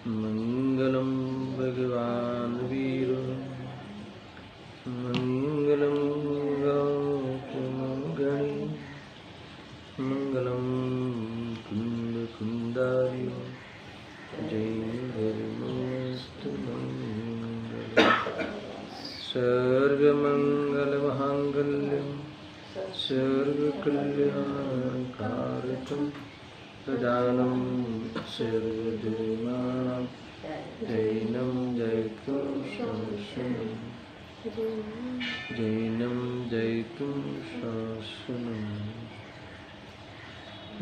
मंगलम भगवान वीरो मंगलम गौतमगणी मंगलम कुंद कुंदारियो जयस्तु मंगलम सर्वमंगल मांगल्यम सर्वकल्याणकारकम प्रदानं सर्वधर्माणां जैनं जयतु शासनं जैनं जयतु शासनं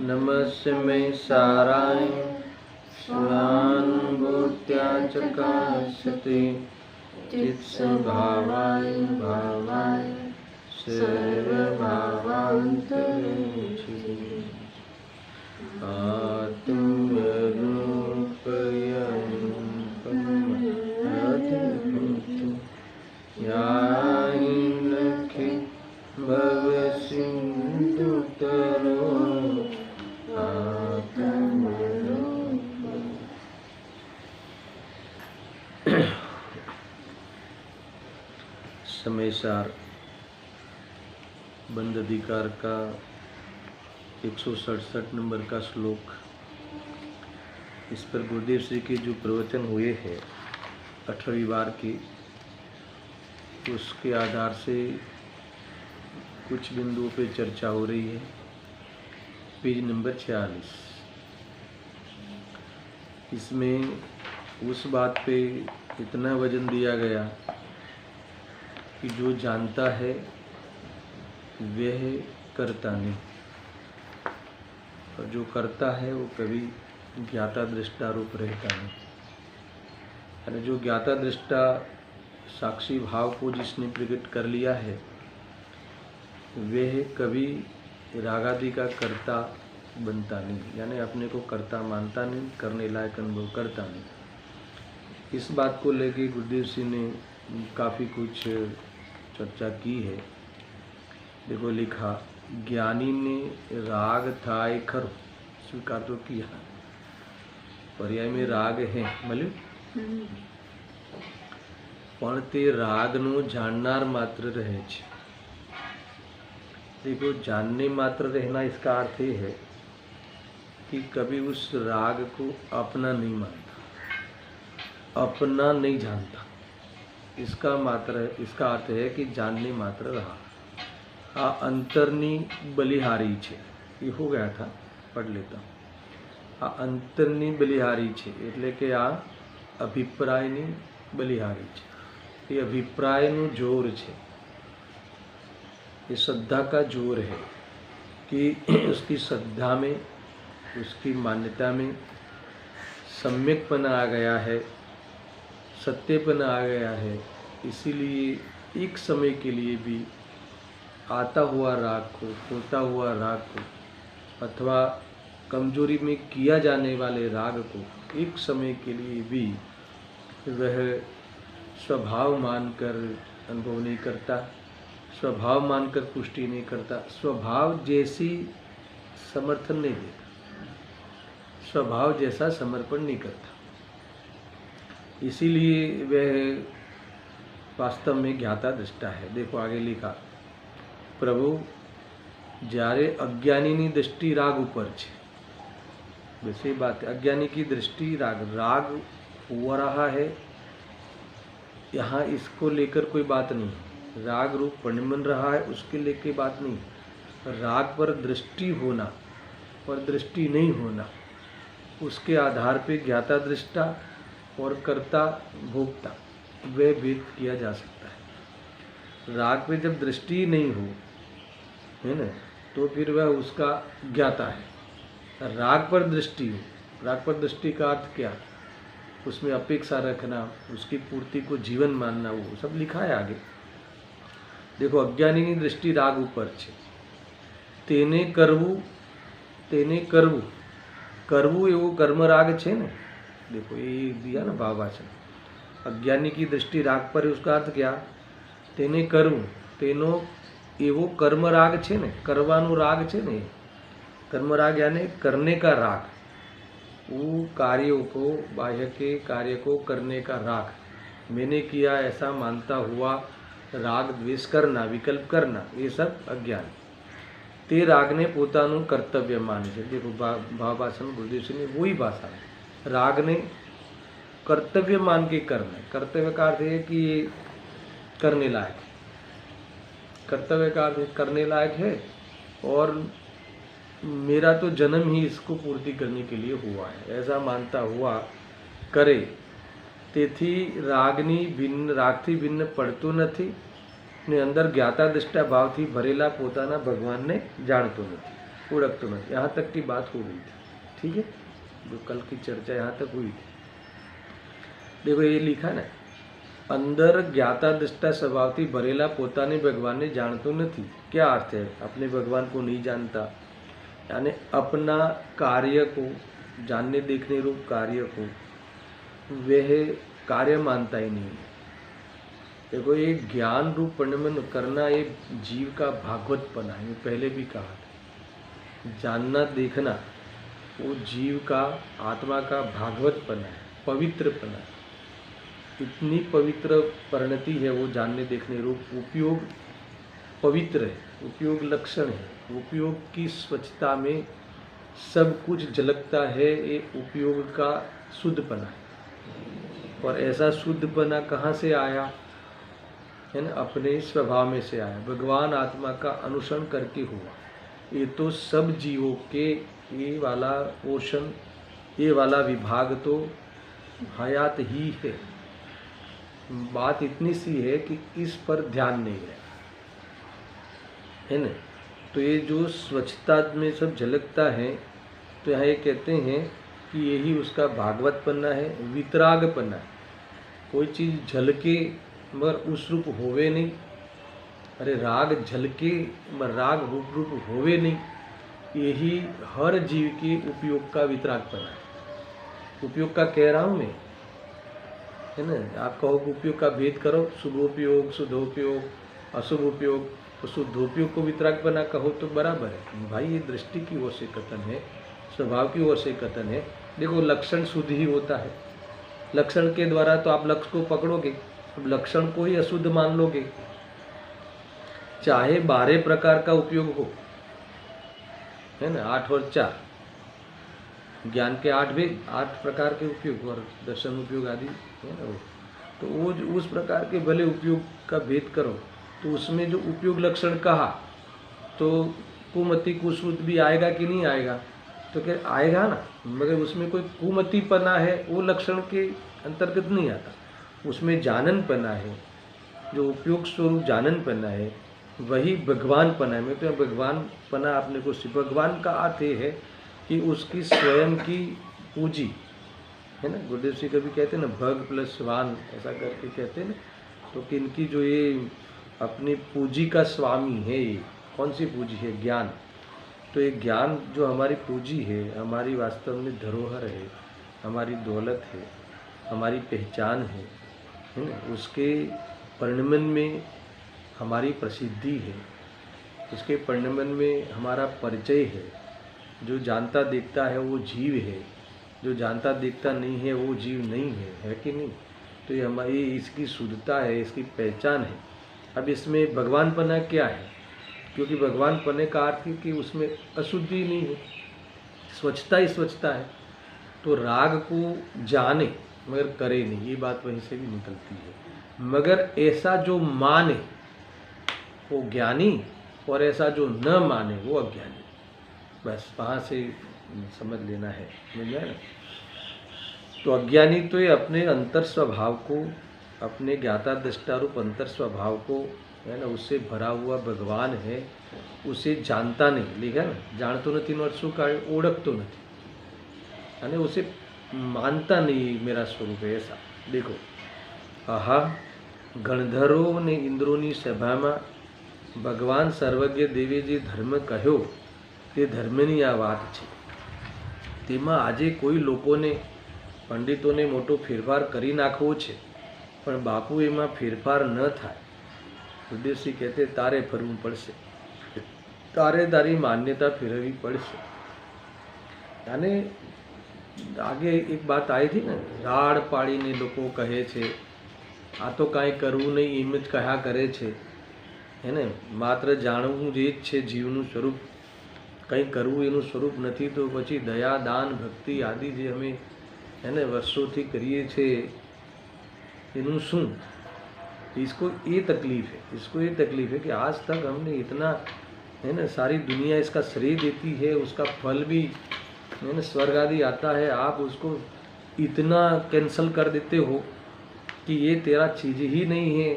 नमस्मै साराय स्वानुभूत्या चकाशते चित्सभावाय भावाय सर्वभावान्तरेक्षते आत्मरूपयन्तु याहि भवसिन्धुतरो समयसार बंद अधिकार का 167 नंबर का श्लोक। इस पर गुरुदेव श्री के जो प्रवचन हुए हैं 18वीं बार की, उसके आधार से कुछ बिंदुओं पे चर्चा हो रही है। Page number 46। इसमें उस बात पे इतना वजन दिया गया कि जो जानता है वह करता नहीं, और जो करता है वो कभी ज्ञाता दृष्टा रूप रहता नहीं। यानी जो ज्ञाता दृष्टा साक्षी भाव को जिसने प्रकट कर लिया है वह कभी रागादि का कर्ता बनता नहीं, यानी अपने को कर्ता मानता नहीं, करने लायक अनुभव करता नहीं। इस बात को लेके गुरुदेव सिंह ने काफ़ी कुछ चर्चा की है। देखो लिखा, ज्ञानी ने राग थाय खर स्वीकार तो किया, पर्याय में राग है મળ્યું, પણ તે રાગનો જાણનાર માત્ર રહે છે। देखो, जानने मात्र रहना इसका अर्थ ये है कि कभी उस राग को अपना नहीं मानता, अपना नहीं जानता। इसका अर्थ है कि जानने मात्र रहा। आ अंतरनी बलिहारी छे, ये हो गया था, पढ़ लेता हूँ। आ अंतरनी बलिहारी छे એટલે કે આ અભિપ્રાયની બલિહારી છે। ये अभिप्रायનું जोर છે, ये श्रद्धा का जोर है कि उसकी श्रद्धा में, उसकी मान्यता में सम्यकपना आ गया है, सत्यपना आ गया है। इसीलिए एक समय के लिए भी आता हुआ राग को, होता हुआ राग को, अथवा कमजोरी में किया जाने वाले राग को एक समय के लिए भी वह स्वभाव मानकर अनुभव नहीं करता, स्वभाव मानकर पुष्टि नहीं करता, स्वभाव जैसी समर्थन नहीं देता, स्वभाव जैसा समर्पण नहीं करता। इसीलिए वह वास्तव में ज्ञाता दृष्टा है। देखो आगे लिखा, प्रभु જ્યારે અજ્ઞાનીની દૃષ્ટિ રાગ ઉપર છે, बस ये बात है। अज्ञानी की दृष्टि राग हो रहा है, यहाँ इसको लेकर कोई बात नहीं। राग रूप परिणमन रहा है, उसके लेकर बात नहीं। राग पर दृष्टि होना और दृष्टि नहीं होना, उसके आधार पे ज्ञाता दृष्टा और कर्ता भोक्ता वह भेद किया जा सकता है। राग पे जब दृष्टि नहीं हो, है ना, तो फिर वह उसका ज्ञाता है। राग पर दृष्टि हो, राग पर दृष्टि का अर्थ क्या, उसमें अपेक्षा रखना, उसकी पूर्ति को जीवन मानना, वो सब लिखा है आगे। देखो, अज्ञानी दृष्टि राग ऊपर છે, તેને કરવું એવો કર્મરાગ છે ને। देखो ये दिया ना भाववाचन। अज्ञानी की दृष्टि राग पर है, उसका अर्थ क्या, તેને કરવું, તેનો એવો કર્મરાગ છે ને, કરવાનો રાગ છે ને, कर्मराग यानी करने का राग। वो कार्यों को, बाह्य के कार्य को करने का राग, मैंने किया ऐसा मानता हुआ राग द्वेष करना, विकल्प करना, ये सब अज्ञान। ते रागने पोताનું કર્તવ્ય માને છે। देखो भावभाषण गुरुदेव ने वही भाषा है, राग ने कर्तव्य मान के करना है। कर्तव्य का अर्थ है कि ये करने लायक है, कर्तव्य का अर्थ करने लायक है, और मेरा तो जन्म ही इसको पूर्ति करने के लिए हुआ है, ऐसा मानता हुआ करे। તેથી રાગની રાગથી ભિન્ન પડતું નથી ને અંદર જ્ઞાતા દૃષ્ટા ભાવથી ભરેલા પોતાના ભગવાનને જાણતો નથી, ઓળખતો નથી। यहाँ तक की बात हो गई थी, ठीक है, जो कल की चर्चा यहाँ तक हुई थी। देखो ये लिखा ना, अंदर ज्ञाता दृष्टा स्वभावથી ભરેલા પોતાને ભગવાનને જાણતો નથી। क्या अर्थ है? अपने भगवान को नहीं जानता, यानी अपना कार्य को, जानने देखने रूप कार्य को वह कार्य मानता ही नहीं है। देखो ये ज्ञान रूप परिणमन करना ये जीव का भागवतपना है, मैं पहले भी कहा था। जानना देखना वो जीव का, आत्मा का भागवतपना है, पवित्रपना है। इतनी पवित्र परिणति है वो जानने देखने रूप। उपयोग पवित्र है, उपयोग लक्षण है, उपयोग की स्वच्छता में सब कुछ झलकता है। ये उपयोग का शुद्धपना है, और ऐसा शुद्धपना कहाँ से आया है ना? अपने स्वभाव में से आया, भगवान आत्मा का अनुसरण करके हुआ। ये तो सब जीवों के ये वाला पोषण, ये वाला विभाग तो हयात ही है। बात इतनी सी है कि इस पर ध्यान नहीं है ना? तो ये जो स्वच्छता में सब झलकता है, तो यहाँ ये कहते हैं कि यही उसका भागवतपना है, वितरागपना है। कोई चीज़ झलके मगर उस रूप होवे नहीं, अरे राग झलके मगर राग रूप होवे नहीं, यही हर जीव के उपयोग का वितरागपना है। उपयोग का कह रहा हूँ मैं, है ना? आप कहो कि उपयोग का भेद करो, शुभोपयोग, शुद्धोपयोग, अशुभ उपयोग, तो शुद्धोपयोग को वितरागपना कहो तो बराबर है भाई। ये दृष्टि की ओर से कथन है, स्वभाव की ओर से कथन है। देखो लक्षण शुद्ध ही होता है, लक्षण के द्वारा तो आप लक्ष्य को पकड़ोगे, अब लक्षण को ही अशुद्ध मान लोगे, चाहे 12 प्रकार का उपयोग हो, है ना? 8 और 4 ज्ञान के 8 भेद, 8 प्रकार के उपयोग और दर्शन उपयोग आदि, है ना? तो वो उस प्रकार के भले उपयोग का भेद करो, तो उसमें जो उपयोग लक्षण कहा, तो कुमति कुश्रुत भी आएगा कि नहीं आएगा? तो क्या आएगा ना, मगर उसमें कोई कुमतिपना है वो लक्षण के अंतर्गत नहीं आता। उसमें जाननपना है, जो उपयोग स्वरूप जाननपना है, वही भगवानपना है। मैं तो भगवानपना अपने को, भगवान का अर्थ ये है कि उसकी स्वयं की पूजी, है ना? गुरुदेव जी कभी कहते हैं ना, भग प्लस वान, ऐसा करके कहते हैं ना। तो कि इनकी जो ये अपनी पूजी का स्वामी है, ये कौन सी पूजी है? ज्ञान। तो ये ज्ञान जो हमारी पूंजी है, हमारी वास्तव में धरोहर है, हमारी दौलत है, हमारी पहचान है ना? उसके परिणमन में हमारी प्रसिद्धि है, उसके परिणमन में हमारा परिचय है। जो जानता देखता है वो जीव है, जो जानता देखता नहीं है वो जीव नहीं है कि नहीं? तो ये हमारी इसकी शुद्धता है, इसकी पहचान है। अब इसमें भगवानपना क्या है? क्योंकि भगवानपने का अर्थ है कि उसमें अशुद्धि नहीं है, स्वच्छता ही स्वच्छता है। तो राग को जाने मगर करे नहीं, ये बात वहीं से भी निकलती है। मगर ऐसा जो माने वो ज्ञानी, और ऐसा जो न माने वो अज्ञानी। बस वहाँ से समझ लेना है, समझ में आया ना? तो अज्ञानी तो ये अपने अंतर स्वभाव को, अपने ज्ञाता दृष्टा रूप अंतर स्वभाव को, है ना, उससे भरा हुआ भगवान है, उसे जानता नहीं। लिखा ना, जानतो નથી નો શું કાઢે, ઓળખતો નથી, અને उसे मानता नहीं मेरा स्वरूप है ऐसा। देखो, आहा गणधरो ने इंद्रोनी सभाમાં ભગવાન સર્વજ્ઞ દેવે જે ધર્મ કહ્યો તે ધર્મની આ વાત છે। તેમાં આજે કોઈ લોકોને, પંડિતોને મોટો ફેરફાર કરી નાખવો છે, પણ બાપુ એમાં ફેરફાર ન થાય। ઉદ્દેશી કહેતે તારે ફરવું પડશે, તારે તારી માન્યતા ફેરવવી પડશે। અને आगे एक बात आई थी ना, राड़ पाड़ीने लोको कहे छे आ तो कांई करवू नहीं एम ज कहा करे छे, है ने मात्र जाणवू ज छे जीवનું સ્વરૂપ, કંઈ કરવું એનું સ્વરૂપ નથી તો પછી દયા દાન ભક્તિ આદિ જે અમે એને વર્ષોથી કરીએ છીએ એનું શું? इसको ये तकलीफ है, इसको ये तकलीफ है कि आज तक हमने इतना, है ना, सारी दुनिया इसका श्रेय देती है, उसका फल भी, है ना, स्वर्ग आदि आता है, आप उसको इतना कैंसल कर देते हो कि ये तेरा चीज़ ही नहीं है,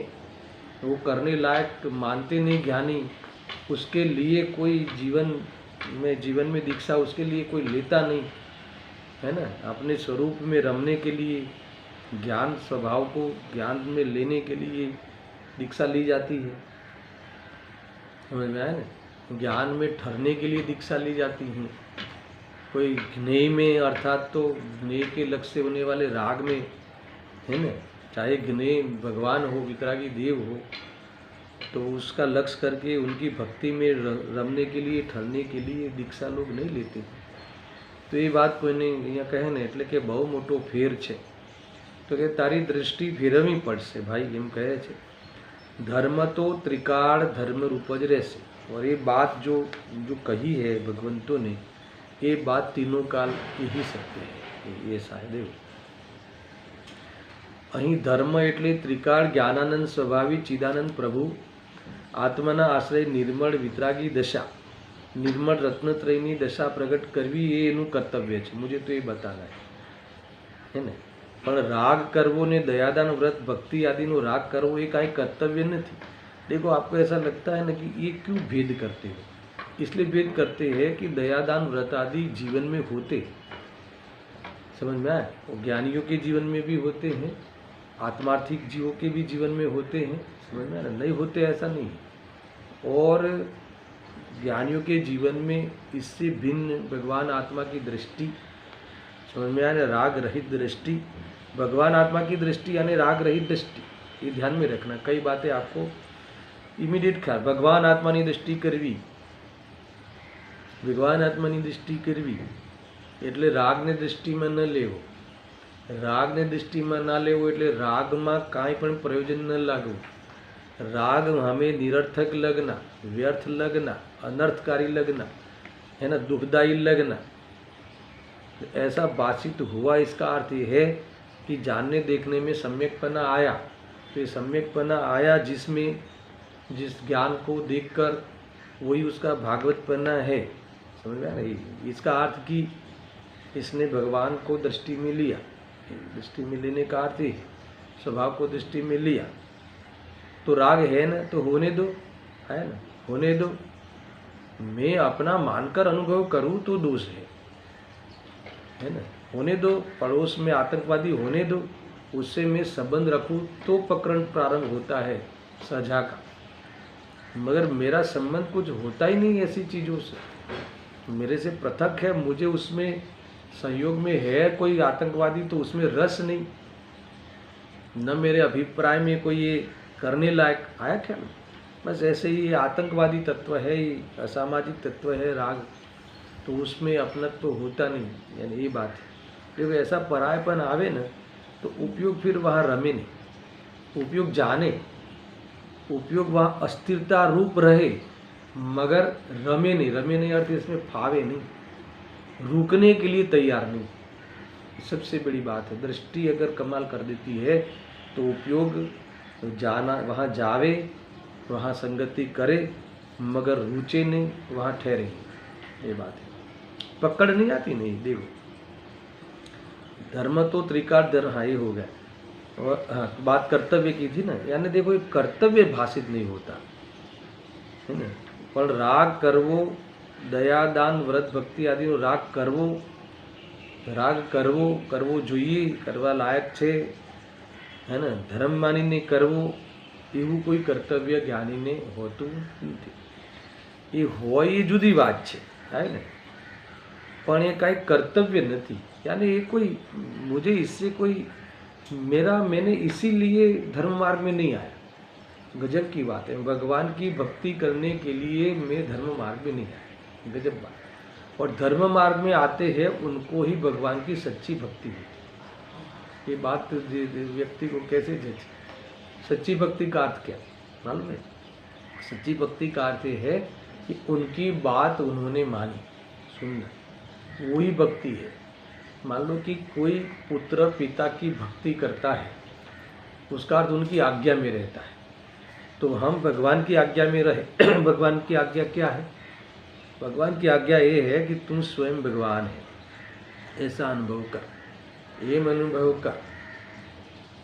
वो करने लायक मानते नहीं ज्ञानी, उसके लिए कोई जीवन में दीक्षा उसके लिए कोई लेता नहीं, है ना। अपने स्वरूप में रमने के लिए, ज्ञान स्वभाव को ज्ञान में लेने के लिए दीक्षा ली जाती है, समझ में आया ना। ज्ञान में ठहरने के लिए दीक्षा ली जाती है, कोई ज्ञेय में अर्थात तो ज्ञेय के लक्ष्य से होने वाले राग में, है ना, चाहे ज्ञेय भगवान हो, वितरागी देव हो, तो उसका लक्ष्य करके उनकी भक्ति में रमने के लिए, ठहरने के लिए दीक्षा लोग नहीं लेते। तो ये बात कोई नहीं यहाँ कहे ने એટલે કે બહુ મોટો ફેર છે, તો કે તારી દૃષ્ટિ ફેરવવી પડશે ભાઈ, એમ કહે છે। धर्म तो त्रिकाल धर्म रूप ज रहશે। और ये बात जो कही है भगवंतों ने, ये बात तीनों काल की ही सत्य है। ये शायद અહીં ધર્મ એટલે ત્રિકાળ જ્ઞાનાનંદ સ્વભાવી ચિદાનંદ પ્રભુ આત્માના આશ્રય નિર્મળ વિતરાગી દશા, निर्मल रत्नत्रयनी दशा प्रगट करवी ये एनु कर्तव्य है। मुझे तो ये बताना है ने, पण राग करवो ने दयादान व्रत भक्ति आदि नो राग करवो ये काई कर्तव्य नहीं। देखो आपको ऐसा लगता है ना कि ये क्यों भेद करते हो? इसलिए भेद करते हैं कि दयादान व्रत आदि जीवन में होते, समझ में आए, वो ज्ञानियों के जीवन में भी होते हैं, आत्मार्थिक जीवों के भी जीवन में होते हैं, समझ में आए, नहीं होते ऐसा नहीं। और ज्ञानियों के जीवन में इससे भिन्न भगवान आत्मा की दृष्टि, समझ में आए, राग रहित दृष्टि, भगवान आत्मा की दृष्टि यानी राग रहित दृष्टि, ये ध्यान में रखना। कई बातें आपको इमीडिएट ख्याल, भगवान आत्मा की दृष्टि करवी, भगवान आत्मा की दृष्टि करवी એટલે રાગને દૃષ્ટિમાં ન લેવો, રાગને દૃષ્ટિમાં ના લેવો એટલે રાગમાં કાંઈ પણ પ્રયોજન ન લાગવું। राग हमें निरर्थक लगना, व्यर्थ लगना, अनर्थकारी लगना, है ना, दुखदायी लगना, ऐसा बाधित हुआ। इसका अर्थ ये है कि जानने देखने में सम्यकपना आया, तो ये सम्यकपना आया जिसमें जिस ज्ञान को देखकर वही उसका भागवतपना है, समझ में आ रही। इसका अर्थ कि इसने भगवान को दृष्टि में लिया, दृष्टि में लेने का अर्थ ही स्वभाव को दृष्टि में लिया, तो राग है ना, तो होने दो, है ना, होने दो। मैं अपना मानकर अनुभव करूं तो दोष है ना, होने दो। पड़ोस में आतंकवादी होने दो, उससे मैं संबंध रखूं तो प्रकरण प्रारंभ होता है सजा का, मगर मेरा संबंध कुछ होता ही नहीं ऐसी चीज़ों से, मेरे से पृथक है, मुझे उसमें संयोग में है कोई आतंकवादी तो उसमें रस नहीं, न मेरे अभिप्राय में कोई ये करने लायक आया क्या। बस ऐसे ही आतंकवादी तत्व है, असामाजिक तत्व है राग, तो उसमें अपनत्व तो होता नहीं, यानी ये बात है। जब ऐसा परायपन आवे ना तो उपयोग फिर वहाँ रमे नहीं, उपयोग जाने, उपयोग वहाँ अस्थिरता रूप रहे मगर रमे नहीं। रमे नहीं अर्थ इसमें फावे नहीं, रुकने के लिए तैयार नहीं। सबसे बड़ी बात है, दृष्टि अगर कमाल कर देती है तो उपयोग जाना, वहाँ जावे, वहाँ संगति करे मगर रुचे नहीं, वहाँ ठहरे, ये बात है। पकड़ नहीं आती नहीं। देखो धर्म तो त्रिकाल धर्म, हाँ ये हो गया। और हाँ बात कर्तव्य की थी ना, यानी देखो एक कर्तव्य भाषित नहीं होता है ना, पर राग करवो, दया दान व्रत भक्ति आदि राग करवो, राग करवो, करवो જોઈએ, કરવા લાયક છે, है ना, धर्म मानीने करवो એવું કોઈ કર્તવ્ય જ્ઞાનીને હોતું નથી। એ હોય એ જુદી વાત છે, है ना, પણ એ કાંઈ કર્તવ્ય નથી। यानी ये कोई मुझे इससे कोई मैंने इसीलिए धर्म मार्ग में नहीं आया। गजब की बात है, भगवान की भक्ति करने के लिए मैं धर्म मार्ग में नहीं आया, गजब बात। और धर्म मार्ग में आते हैं उनको ही भगवान की सच्ची भक्ति होती। ये बात व्यक्ति को कैसे जचे? सच्ची भक्ति का अर्थ क्या मालूम है? सच्ची भक्ति का अर्थ है कि उनकी बात उन्होंने मानी, सुनना, वही भक्ति है। मान लो कि कोई पुत्र पिता की भक्ति करता है, उसका अर्थ उनकी आज्ञा में रहता है। तो हम भगवान की आज्ञा में रहे। भगवान की आज्ञा क्या है? भगवान की आज्ञा ये है कि तुम स्वयं भगवान है, ऐसा अनुभव कर, ये अनुभव कर।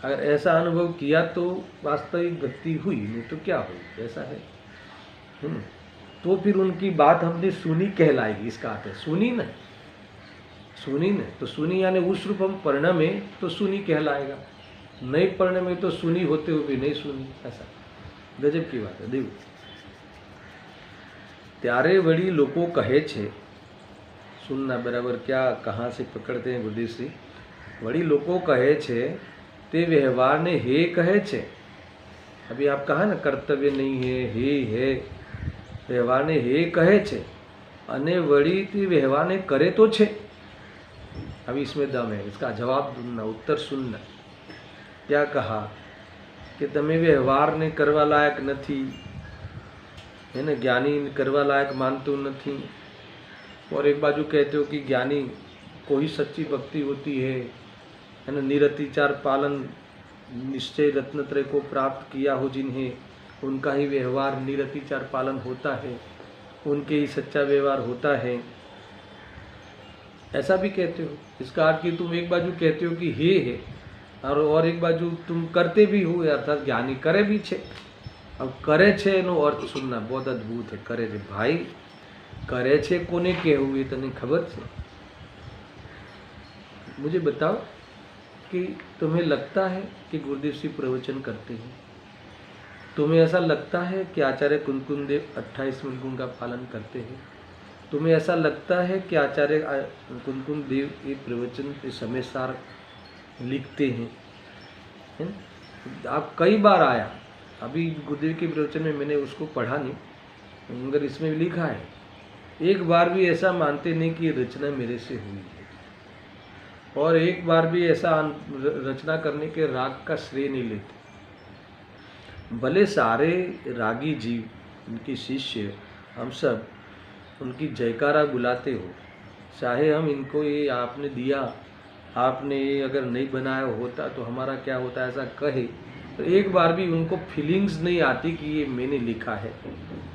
अगर ऐसा अनुभव किया तो वास्तविक भक्ति हुई, नहीं तो क्या हुई? ऐसा है। तो फिर उनकी बात हमने सुनी कहलाएगी। इसका अर्थ है सुनी नहीं, सुनी नहीं तो सुनी यानी उस रूप हम पढ़ने में तो सुनी कहलाएगा, नहीं पढ़ने में तो सुनी होते हुए भी नहीं सुनी। ऐसा गजब की बात है। देखो, त्यारे वड़ी लोको कहे छे, सुनना बराबर क्या कहाँ से पकड़ते हैं गुरुदेव श्री। वड़ी लोको कहे छे ते व्यवहार ने हे कहे छे। अभी आप कहा ना कर्तव्य नहीं है, हे है, व्यवहार ने हे कहे छे अने वड़ी ते व्यवहार ने करे तो छे। अभी इसमें दम है, इसका जवाब सुनना, उत्तर सुनना। क्या कहा कि तमे व्यवहार ने करवा लायक नहीं है ना, ज्ञानी करवा लायक मानते नहीं, और एक बाजू कहते हो कि ज्ञानी को ही सच्ची भक्ति होती है ना, निरतिचार पालन निश्चय रत्नत्रय को प्राप्त किया हो जिन्हें, उनका ही व्यवहार निरतिचार पालन होता है, उनके ही सच्चा व्यवहार होता है, ऐसा भी कहते हो। इसका अर्थ कि तुम एक बाजू कहते हो कि हे है और एक बाजू तुम करते भी हो, अर्थात ज्ञानी करे भी छे। अब करे छे नो अर्थ सुनना बहुत अद्भुत है। करे छे भाई, करे छे कोने कहेવું એ तने खबर छे? मुझे बताओ कि तुम्हें लगता है कि गुरुदेव श्री प्रवचन करते हैं? तुम्हें ऐसा लगता है कि आचार्य कुंकुम देव 28 गुण का पालन करते हैं? तुम्हें ऐसा लगता है कि आचार्य कुंकुम देव ये प्रवचन समय सार लिखते हैं? है ना? आप कई बार आया, अभी गुरुदेव के प्रवचन में मैंने उसको पढ़ा नहीं, मगर इसमें लिखा है, एक बार भी ऐसा मानते नहीं कि रचना मेरे से हुई है, और एक बार भी ऐसा रचना करने के राग का श्रेय नहीं लेते। भले सारे रागी जीव, उनके शिष्य, हम सब उनकी जयकारा बुलाते हो, चाहे हम इनको ये आपने दिया, आपने ये अगर नहीं बनाया होता तो हमारा क्या होता, ऐसा कहे, तो एक बार भी उनको फीलिंग्स नहीं आती कि ये मैंने लिखा है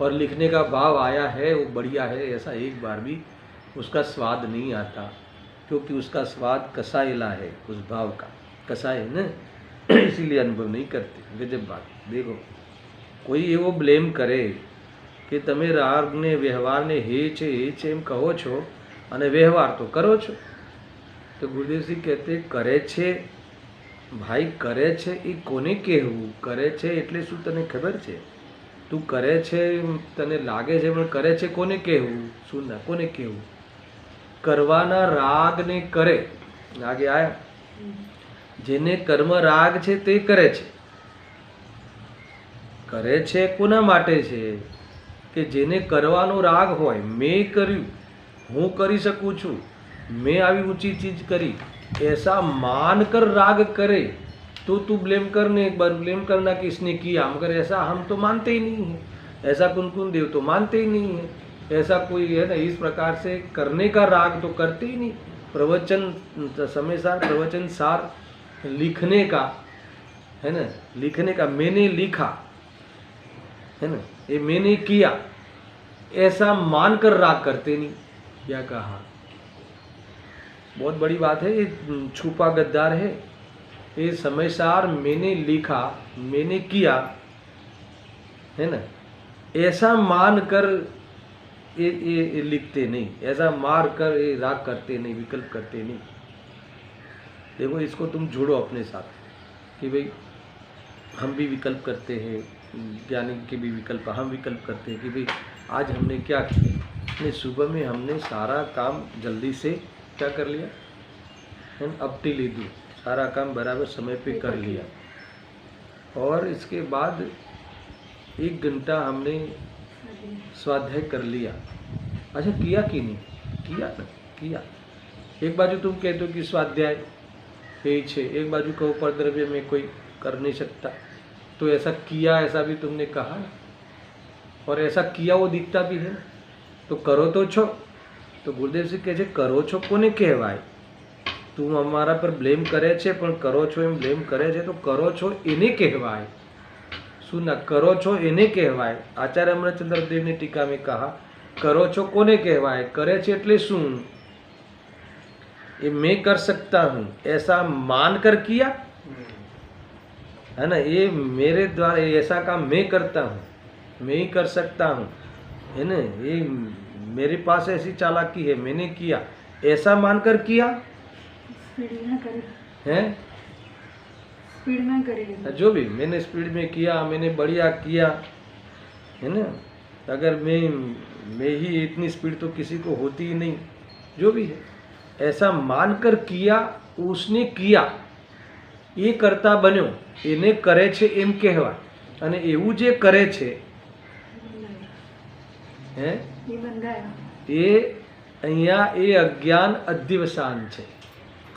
और लिखने का भाव आया है, वो बढ़िया है, ऐसा एक बार भी उसका स्वाद नहीं आता, क्योंकि उसका स्वाद कसायला है, उस भाव का कसाय है ना, इसीलिए अनुभव नहीं करते। गजब बात। देखो, कोई एवो ब्लेम करे कि तमे राग ने व्यवहार ने हे छे एम कहो छो अने व्यवहार तो करो छो, तो गुरुदेव श्री कहते करे छे भाई, करे छे ए कोने कहेવું? करे छे એટલે શું તને ખબર છે? તું કરે છે તને લાગે છે, પણ કરે છે કોને કહેવું? શું ના કોને કહેવું? કરવાના રાગ ને કરે, આગે આયા, જેને કર્મ રાગ છે તે કરે છે, કરે છે કોના માટે છે? કે જેને કરવાનો રાગ હોય, મેં કર્યું, હું કરી શકું છું, मैं આવી ऊंची चीज करी, ऐसा मानकर राग करे, तो तू ब्लेम करने एक बार ब्लेम करना कि इसने किया, मगर ऐसा हम तो मानते ही नहीं है, ऐसा कुंकुम देव तो मानते ही नहीं है, ऐसा कोई है ना, इस प्रकार से करने का राग तो करते ही नहीं। प्रवचन समय सार, प्रवचन सार लिखने का है ना, लिखने का मैंने लिखा है ना, ये मैंने किया, ऐसा मानकर राग करते नहीं। क्या कहा? बहुत बड़ी बात है, ये छुपा गद्दार है। ये समय सार मैंने लिखा, मैंने किया है ना, ऐसा मान कर ये लिखते नहीं, ऐसा मार कर ये राग करते नहीं, विकल्प करते नहीं। देखो, इसको तुम जोड़ो अपने साथ कि भाई हम भी विकल्प करते हैं, ज्ञानी के भी विकल्प हम विकल्प करते हैं कि भाई आज हमने क्या किया, नहीं सुबह में हमने सारा काम जल्दी से क्या कर लिया, अपटी ली दी, सारा काम बराबर समय पे कर लिया, और इसके बाद 1 घंटा हमने स्वाध्याय कर लिया। अच्छा, किया कि नहीं? किया ना, किया। एक बाजू तुम कहते हो कि स्वाध्याय यही छे, एक बाजू कहो परद्रव्य में कोई कर नहीं सकता, तो ऐसा किया ऐसा भी तुमने कहा ना, और ऐसा किया वो दिखता भी है ना, तो करो तो छो। तो गुरुदेव श्री કહે છે કરો છો કોને કહેવાય? તું અમારા પર બ્લેમ કરે છે, પણ કરો છો એમ બ્લેમ કરે છે, તો કરો છો એને કહેવાય। શું ના કરો છો એને કહેવાય? આચાર્ય અમરચંદ્ર દેવની ટીકા में कहा કરો છો કોને કહેવાય? કરે છે એટલે શું? ये मैं कर सकता हूँ ऐसा मान कर किया है ना, ये मेरे द्वारा ऐसा काम मैं करता हूँ, मैं ही कर सकता हूँ, है ना, ये मेरे पास ऐसी चालाकी है, मैंने किया, ऐसा मानकर किया है, स्पीड में करेगी जो भी मैंने स्पीड में किया, मैंने बढ़िया किया, है ना। अगर मैं ही इतनी स्पीड तो किसी को होती ही नहीं, जो भी है ऐसा मानकर किया, उसने किया, એ કરતા બન્યો, એને કરે છે એમ કહેવાય। અને એવું જે કરે છે હે ये बन गया એ અહીંયા એ અજ્ઞાન અધ્યવસાન છે,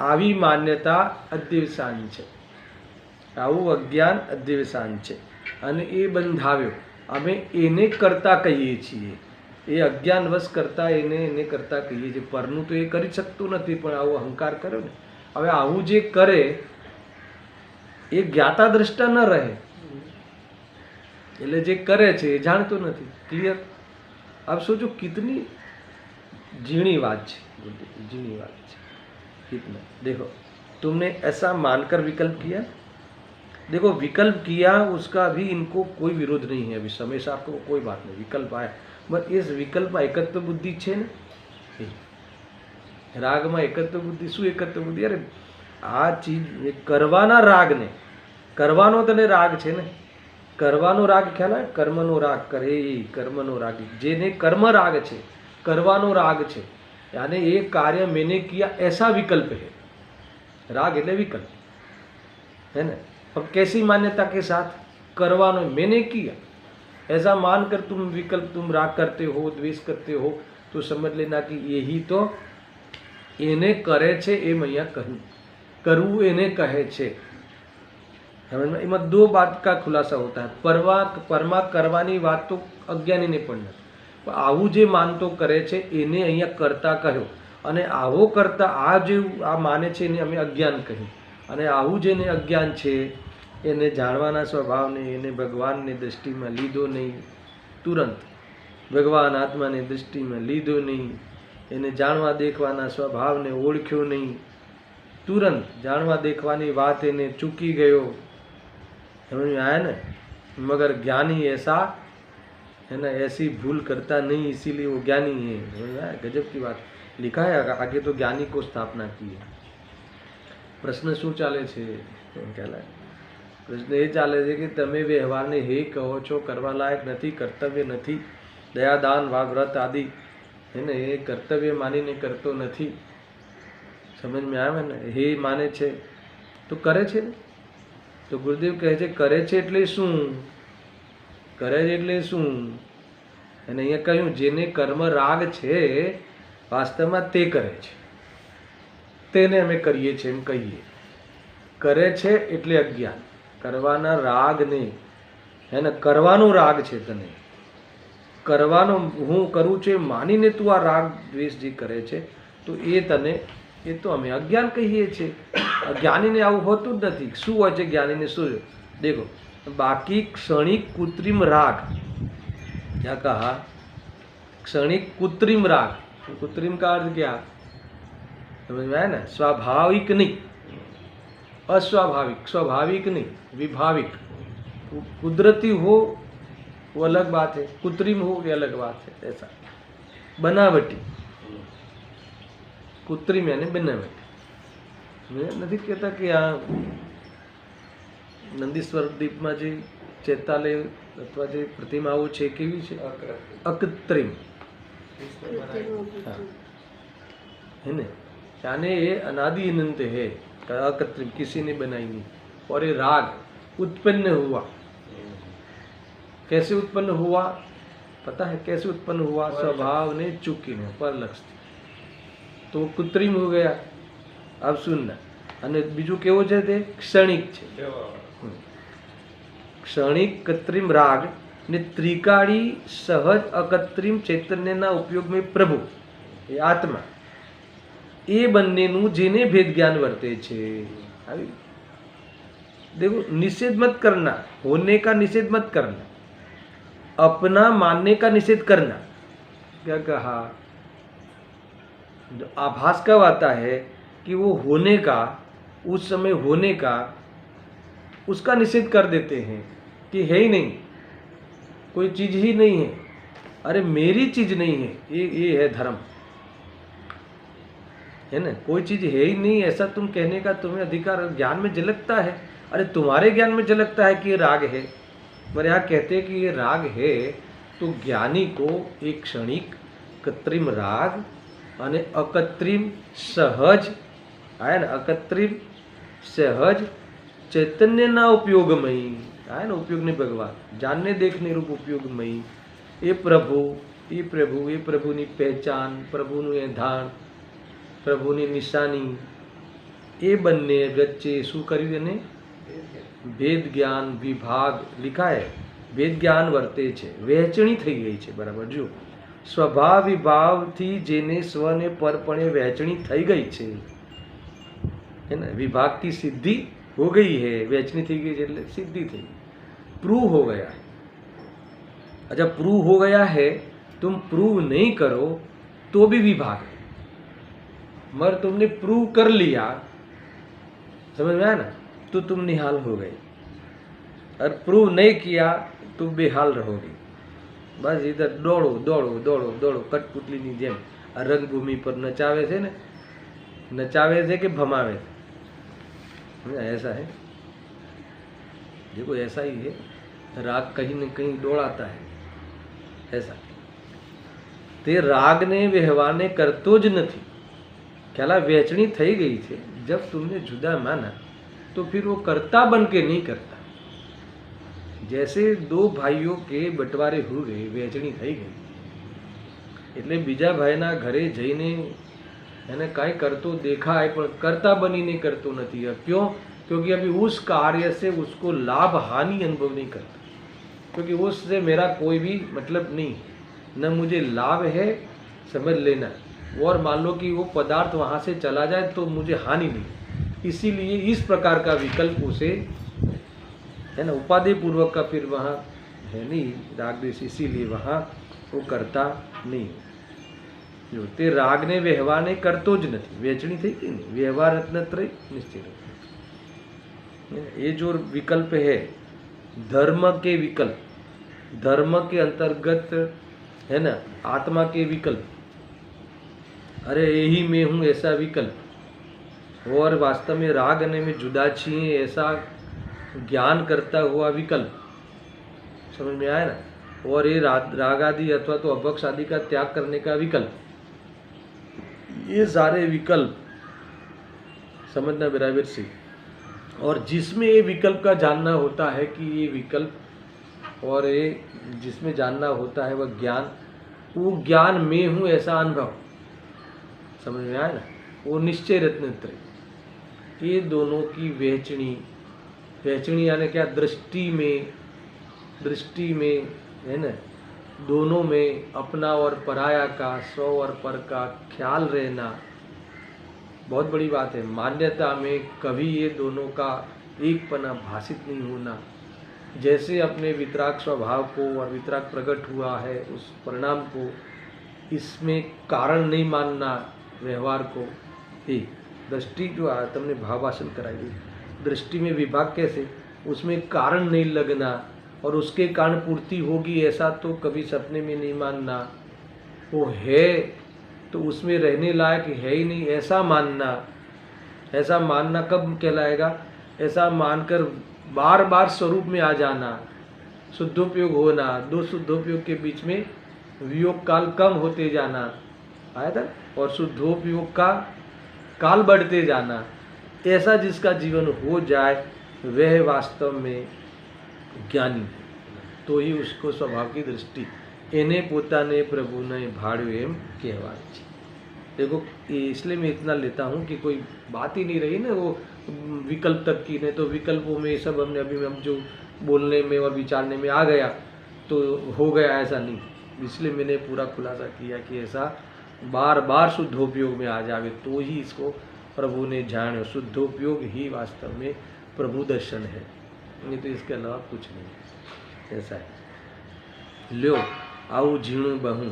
આવી માન્યતા અધ્યવસાન છે, આવું અજ્ઞાન અધ્યવસાન છે અને એ બંધાવ્યો। અમે એને કરતા કહીએ છીએ, એ અજ્ઞાનવશ કરતા એને કરતા કહીએ છીએ। પરનું તો એ કરી શકતું નથી, પણ આવો અહંકાર કર્યો ને, હવે આવું જે કરે એ જ્ઞાતા દ્રષ્ટા ન રહે, એટલે જે કરે છે એ જાણતો નથી। ક્લિયર? आप सोचो कितनी झीणी बात है, झीणी बात है कितना। देखो तुमने ऐसा मानकर विकल्प किया, देखो विकल्प किया उसका भी इनको कोई विरोध नहीं है, अभी समय से आपको कोई बात नहीं, विकल्प आया बस इस विकल्प एकत्व बुद्धि है ना, राग में एकत्व बुद्धि शू एकत्व बुद्धि? अरे आ चीज करवाना राग ने करवानो तने राग है ने, करवानो राग ख्याल है, कर्मनो राग करे कर्मनो राग, जेने कर्म राग छे, करवानो राग छे, यानी ये कार्य मैंने किया ऐसा विकल्प है। राग એટલે विकल्प है ना। अब कैसी मान्यता के साथ? करवानो मैंने किया ऐसा मानकर तुम विकल्प, तुम राग करते हो, द्वेष करते हो, तो समझ लेना कि यही तो एने करे छे, एम अहींया कहूं करवू एने कहे छे। समझ में? इनमें दो बात का खुलासा होता है। परमा करवानी बात तो अज्ञानी ने पण नहीं, पण आवू जे मानतो करे छे एने अहींया करता कह्यो, अने आवो करता आ जे आ माने छे एने अमे अज्ञान कह्युं, अने आवू जेने अज्ञान छे एने जाणवाना स्वभावने एने भगवाननी दृष्टिमां लीधो नहीं, तुरंत भगवान आत्मानी दृष्टिमां लीधो नहीं, एने जाणवा देखवाना स्वभावने ओळख्यो नहीं, तुरंत जाणवा देखवानी वात एने चूकी गयो। समझ में आया ना? मगर ज्ञानी ऐसा है ना, ऐसी भूल करता नहीं, इसीलिए वो ज्ञानी है। समझ में आया? गजब की बात लिखा है आगे तो ज्ञानी को स्थापना की है। प्रश्न शू चाले छे? कहलाय प्रश्न ये चाले छे कि तमे व्यवहारने हे कहो छो करवा लायक नहीं, कर्तव्य नहीं, दयादान व्रत आदि है ने ये कर्तव्य मानीने करतो नहीं। समझ में आवे ने? हे माने छे तो करे छे ने। तो गुरुदेव कहे छे करे छे एटले शुं? करे छे एटले शुं? अने अहींया कह्युं जेने कर्म राग छे वास्तवमां ते करे छे, तेने अमे करीए छे एम कहीए। करे छे एटले अज्ञान, करवाना राग नहीं है ने, करवानो राग छे तने, करवानो हूँ करूँ छे मानीने तू आ राग द्वेष जे करे छे तो ए तने એ તો અમે અજ્ઞાન કહીએ છીએ। જ્ઞાનીને આવું હોતું જ નથી। શું હોય છે જ્ઞાનીને? શું देखो बाकी क्षणिक कृत्रिम राग, क्या कहा? क्षणिक कृत्रिम राग, कृत्रिम का अर्थ क्या? समझ में आया ना? स्वाभाविक नहीं, अस्वाभाविक, स्वाभाविक नहीं, विभाविक। कुदरती हो वो अलग बात है, कृत्रिम हो ये अलग बात है। ऐसा बनावटी, कृत्रिम यानी बनावटी। मैं नहीं कहता कि आ नंदीश्वर द्वीप में जो चैतालय अथवा जो प्रतिमाओं है केवी है? अकृत्रिम है ना, यानी ये अनादि अनंत है, अकृत्रिम, किसी ने बनाई नहीं। और ये राग उत्पन्न हुआ, कैसे उत्पन्न हुआ पता है? कैसे उत्पन्न हुआ? स्वभाव ने चूकी ने पर लक्ष्य તો કૃત્રિમ હો ગયા. अब સુનના. અને બીજું કેવો છે તે ક્ષણિક છે. ક્ષણિક કૃત્રિમ રાગ ને ત્રિકાળી સહજ અકૃત્રિમ ચૈતન્યના ઉપયોગમાં પ્રભુ એ આત્મા એ બંનેનું જેને ભેદ જ્ઞાન વર્તે છે. આવી देखो, निषेध मत करना, होने का निषेध मत करना, अपना मानने का निषेध करना. क्या कहा? आभास कब आता है कि वो होने का, उस समय होने का, उसका निषेध कर देते हैं कि है ही नहीं, कोई चीज ही नहीं है. अरे मेरी चीज नहीं है, ये है धर्म, है ना. कोई चीज है ही नहीं ऐसा तुम कहने का तुम्हें अधिकार ज्ञान में झलकता है. अरे तुम्हारे ज्ञान में झलकता है कि ये राग है, पर यहाँ कहते हैं कि ये राग है, तो ज्ञानी को एक क्षणिक कृत्रिम राग અને અકૃત્રિમ સહજ આય ને અકૃત્રિમ સહજ ચૈતન્યના ઉપયોગમય આય ને ઉપયોગની ભગવાન જાણને દેખને રૂપ ઉપયોગમય એ પ્રભુની પહેચાન, પ્રભુનું એધાણ, પ્રભુની નિશાની એ બંને વચ્ચે શું કર્યું? એને भेद ज्ञान विभाग लिखा है. भेद ज्ञान वर्ते छे, वહેંચણી થઈ ગઈ છે. બરાબર. જો સ્વભાવ વિભાવથી જેને સ્વને પરપણે વહેંચણી થઈ ગઈ છે, है ना, विभाग की सिद्धि हो गई है. वહેંચણી થઈ गई એટલે सिद्धि થઈ गई, प्रूव हो गया है. अच्छा, प्रूव हो गया है, तुम प्रूव नहीं करो तो भी विभाग है. मगर तुमने प्रूव कर लिया, समझ में आया ना, तो तुम निहाल हो गए. और प्रूव नहीं किया तो बेहाल रहोगे. बस इधर दौड़ो दौड़ो दौड़ो दौड़ो कठपुतलीની જેમ આ રંગભૂમિ पर नचावे છે ને, नचावे છે કે भमावे છે, ऐसा है. देखो ऐसा ही है, राग कहीं न कहीं दौड़ाता है. ऐसा તે રાગને વ્યવહારને કરતો જ નથી. ખ્યાલ વહેંચણી થઈ ગઈ છે. जब तुमने जुदा माना तो फिर वो करता बन के नहीं करता. जैसे दो भाइयों के बंटवारे हो गए, वહેંચણી થઈ ગઈ એટલે બીજા ભાઈના ઘરે જઈને એને કાંઈ કરતો દેખાય પણ કરતા બનીને કરતો નથી. क्यों? क्योंकि अभी उस कार्य से उसको लाभ हानि अनुभव नहीं करता, क्योंकि उससे मेरा कोई भी मतलब नहीं, न मुझे लाभ है, समझ लेना. और मान लो कि वो पदार्थ वहाँ से चला जाए तो मुझे हानि नहीं. इसीलिए इस प्रकार का विकल्प उसे, है ना, उपाधि पूर्वक का फिर वहाँ है नहीं राग देश, इसीलिए वहाँ वो करता नहीं. जो ते राग ने व्यवहार ने करतो ज नहीं, वહેંચણી થઈ ગઈ नहीं, व्यवहार रत्नत्रय निश्चित. ये जो विकल्प है धर्म के विकल्प, धर्म के अंतर्गत है ना, आत्मा के विकल्प, अरे यही मैं हूँ ऐसा विकल्प, और वास्तव में राग અને में जुदा છીએ ऐसा ज्ञान करता हुआ विकल्प. समझ में आया ना. और ये राग आदि अथवा तो अभक्ष आदि का त्याग करने का विकल्प, ये सारे विकल्प समझना बराबर से. और जिसमें ये विकल्प का जानना होता है कि ये विकल्प, और ये जिसमें जानना होता है वह ज्ञान, वो ज्ञान में हूँ ऐसा अनुभव. समझ में आया ना. वो निश्चय रत्नत्रय, ये दोनों की वહેંચણી यानी क्या? दृष्टि में है ना, दोनों में अपना और पराया का, स्व और पर का ख्याल रहना बहुत बड़ी बात है. मान्यता में कभी ये दोनों का एकपना भाषित नहीं होना. जैसे अपने वितराग स्वभाव को और वितराग प्रकट हुआ है उस परिणाम को, इसमें कारण नहीं मानना व्यवहार को. ही दृष्टि जो तुमने भावासन कराई, दृष्टि में विभाग कैसे, उसमें कारण नहीं लगना और उसके कारण पूर्ति होगी ऐसा तो कभी सपने में नहीं मानना. वो है तो उसमें रहने लायक है ही नहीं ऐसा मानना. ऐसा मानना कब कहलाएगा? ऐसा मानकर बार बार स्वरूप में आ जाना, शुद्धोपयोग होना, दो शुद्धोपयोग के बीच में वियोग काल कम होते जाना, आया था, और शुद्धोपयोग का काल बढ़ते जाना. ऐसा जिसका जीवन हो जाए वह वास्तव में ज्ञानी है. तो ही उसको स्वभाव की दृष्टि એને પોતાને પ્રભુને ભાળ્યું એમ કહેવાય છે. देखो ये इसलिए मैं इतना लेता हूँ कि कोई बात ही नहीं रही ना वो विकल्प तक की, नहीं तो विकल्पों में सब हमने अभी हम जो बोलने में और विचारने में आ गया तो हो गया, ऐसा नहीं। इसलिए मैंने पूरा खुलासा किया कि ऐसा बार बार शुद्धोपयोग में आ जावे तो ही इसको प्रभु ने जाने। शुद्धोपयोग ही वास्तव में प्रभु दर्शन है, नहीं तो इसके अलावा कुछ नहीं। ऐसा है। લ્યો આવું ઝીણું બહુ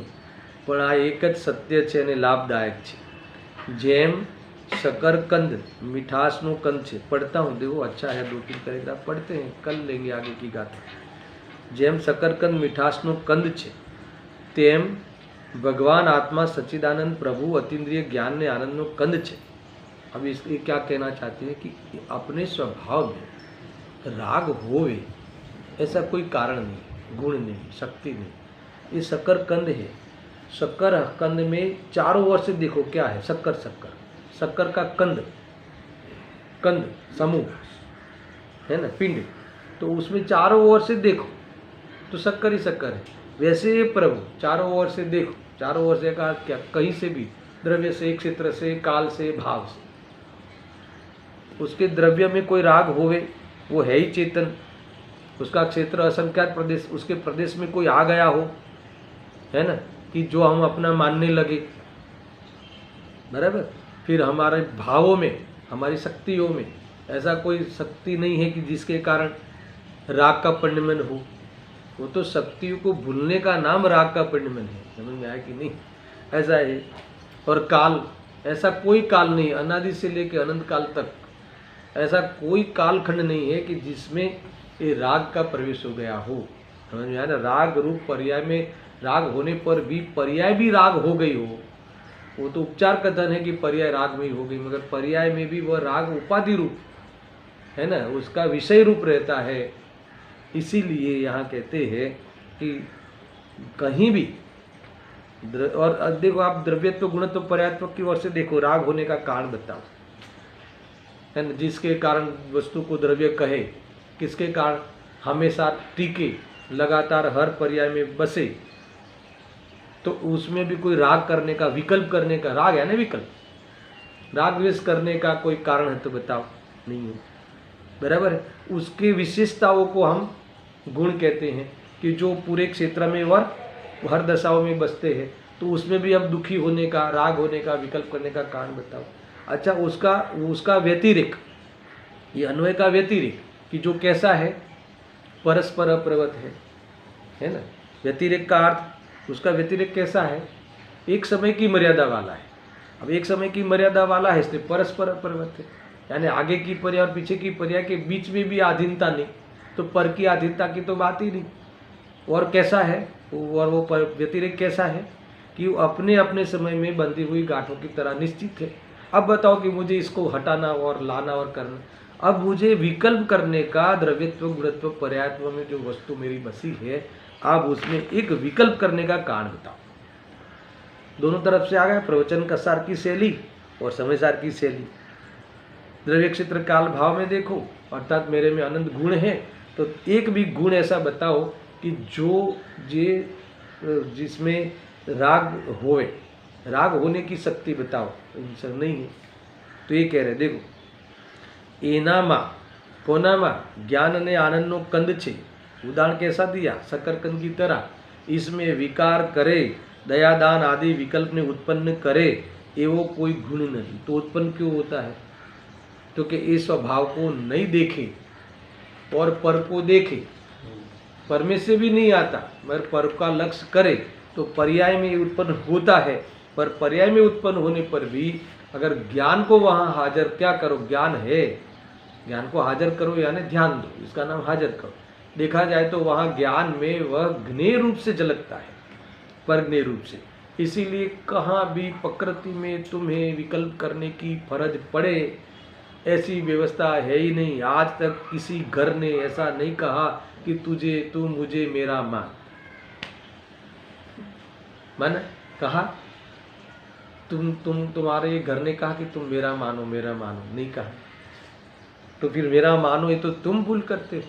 પણ આ એક જ સત્ય છે અને લાભદાયક છે। જેમ शकरकंद मिठासनो कंद છે। पढ़ता हूँ, देखो अच्छा है, 2-3 पैराग्राफ पढ़ते हैं, कल लेंगे आगे की गाथा। જેમ शकरकंद मिठासनो कंद છે તેમ भगवान आत्मा सच्चिदानंद प्रभु अतीन्द्रिय ज्ञान ने आनंदनो कंद છે। अब इसके क्या कहना चाहते हैं कि अपने स्वभाव में राग होवे ऐसा कोई कारण नहीं, गुण नहीं, शक्ति नहीं। ये शकरकंद है। शकरकंद में चारों ओर से देखो क्या है, शक्कर शक्कर शक्कर का कंद, कंद समूह है ना, पिंड, तो उसमें चारों ओर से देखो तो शक्कर ही शक्कर है। वैसे ये प्रभु चारों ओर से देखो, चारों ओर से का क्या, कहीं से भी द्रव्य से, क्षेत्र से, काल से, भाव से, उसके द्रव्य में कोई राग होवे वो है ही चेतन। उसका क्षेत्र असंख्यात प्रदेश, उसके प्रदेश में कोई आ गया हो, है ना, कि जो हम अपना मानने लगे, बराबर। फिर हमारे भावों में, हमारी शक्तियों में ऐसा कोई शक्ति नहीं है कि जिसके कारण राग का परिणमन हो। वो तो शक्तियों को भूलने का नाम राग का परिणमन है। समझ में आया कि नहीं? ऐसा है। और काल, ऐसा कोई काल नहीं, अनादि से लेकर अनंत काल तक ऐसा कोई कालखंड नहीं है कि जिसमें ये राग का प्रवेश हो गया हो। समझ में आया ना? राग रूप पर्याय में राग होने पर भी पर्याय भी राग हो गई हो, वो तो उपचार कथन है कि पर्याय राग में ही हो गई, मगर पर्याय में भी वह राग उपाधि रूप है ना, उसका विषय रूप रहता है। इसीलिए यहाँ कहते हैं कि कहीं भी और देखो आप द्रव्यत्व, गुणत्व, पर्यायत्व की ओर से देखो, राग होने का कारण बताओ, है ना, जिसके कारण वस्तु को द्रव्य कहे, किसके कारण हमेशा टीके, लगातार हर पर्याय में बसे, तो उसमें भी कोई राग करने का, विकल्प करने का, राग है ना विकल्प, राग द्वेष करने का कोई कारण है तो बताओ? नहीं है, बराबर है। उसकी विशेषताओं को हम गुण कहते हैं कि जो पूरे क्षेत्र में और हर दशाओं में बसते हैं, तो उसमें भी अब दुखी होने का, राग होने का, विकल्प करने का कारण बताओ। अच्छा, उसका व्यतिरेक, ये अन्वय का व्यतिरेक कि जो कैसा है, परस्पर अप्रवत है ना। व्यतिरेक का अर्थ, उसका व्यतिरेक कैसा है, एक समय की मर्यादा वाला है। अब एक समय की मर्यादा वाला है इसलिए परस्पर अप्रवत है, यानी आगे की पर्याय और पीछे की पर्याय के बीच में भी अधीनता नहीं, तो पर की अधीनता की तो बात ही नहीं। और कैसा है, और वो व्यतिरेक कैसा है कि वो अपने अपने समय में बंधी हुई गांठों की तरह निश्चित है। अब बताओ कि मुझे इसको हटाना और लाना और करना, अब मुझे विकल्प करने का, द्रव्यत्व, गुणत्व, पर्यायत्व में जो वस्तु मेरी बसी है, आप उसमें एक विकल्प करने का कारण बताओ। दोनों तरफ से आ गया, प्रवचन का सार की शैली और समय सार की शैली। द्रव्य, क्षेत्र, काल, भाव में देखो, अर्थात मेरे में अनंत गुण है, तो एक भी गुण ऐसा बताओ कि जो जिसमें राग होवे, राग होने की शक्ति बताओ। सब नहीं है। तो ये कह रहे, देखो एनामा कोनामा ज्ञान ने आनंदनो कंद छे। उदाहरण कैसा दिया, शकरकंद की तरह। इसमें विकार करे, दयादान आदि विकल्प ने उत्पन्न करे, एवो कोई गुण नहीं। तो उत्पन्न क्यों होता है? क्योंकि इस स्वभाव को नहीं देखे और पर को देखे, पर में से भी नहीं आता, मगर पर का लक्ष्य करे तो पर्याय में उत्पन्न होता है। पर पर्याय में उत्पन्न होने पर भी अगर ज्ञान को वहाँ हाजिर क्या करो, ज्ञान है, ज्ञान को हाजिर करो यानी ध्यान दो, इसका नाम हाजिर करो। देखा जाए तो वहाँ ज्ञान में वह ज्ञेय रूप से झलकता है, पर ज्ञेय रूप से। इसीलिए कहाँ भी प्रकृति में तुम्हें विकल्प करने की फर्ज पड़े ऐसी व्यवस्था है ही नहीं। आज तक किसी घर ने ऐसा नहीं कहा कि तू मुझे मेरा मान। मैंने कहा तुम्हारे घर ने कहा कि तुम मेरा मानो, मेरा मानो, नहीं कहा। तो फिर मेरा मानो ये तो तुम भूल करते हो।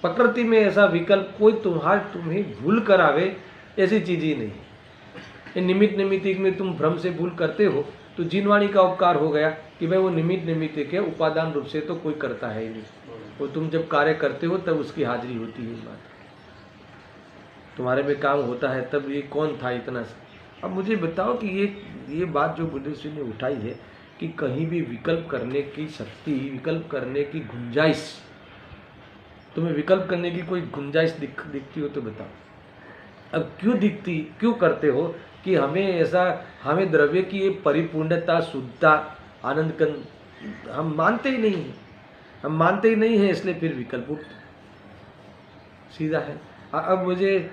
प्रकृति में ऐसा विकल्प कोई तुम्हें भूल करावे ऐसी चीज ही नहीं। ये निमित्त निमित्तिक में तुम भ्रम से भूल करते हो, तो जिनवाणी का उपकार हो गया कि भाई वो निमित्त निमित्तिक है, उपादान रूप से तो कोई करता है ही नहीं। वो तुम जब कार्य करते हो तब उसकी हाजिरी होती है। बात तुम्हारे में काम होता है तब ये कौन था इतना। अब मुझे बताओ कि ये बात जो बुद्धि ने उठाई है कि कहीं भी विकल्प करने की शक्ति, विकल्प करने की गुंजाइश, तुम्हें विकल्प करने की कोई गुंजाइश दिखती हो तो बताओ। अब क्यों करते हो कि हमें द्रव्य की ये परिपूर्णता, शुद्धता, आनंद हम मानते ही नहीं हैं। हम मानते ही नहीं हैं, इसलिए फिर विकल्प उठते सीधा है। अब मुझे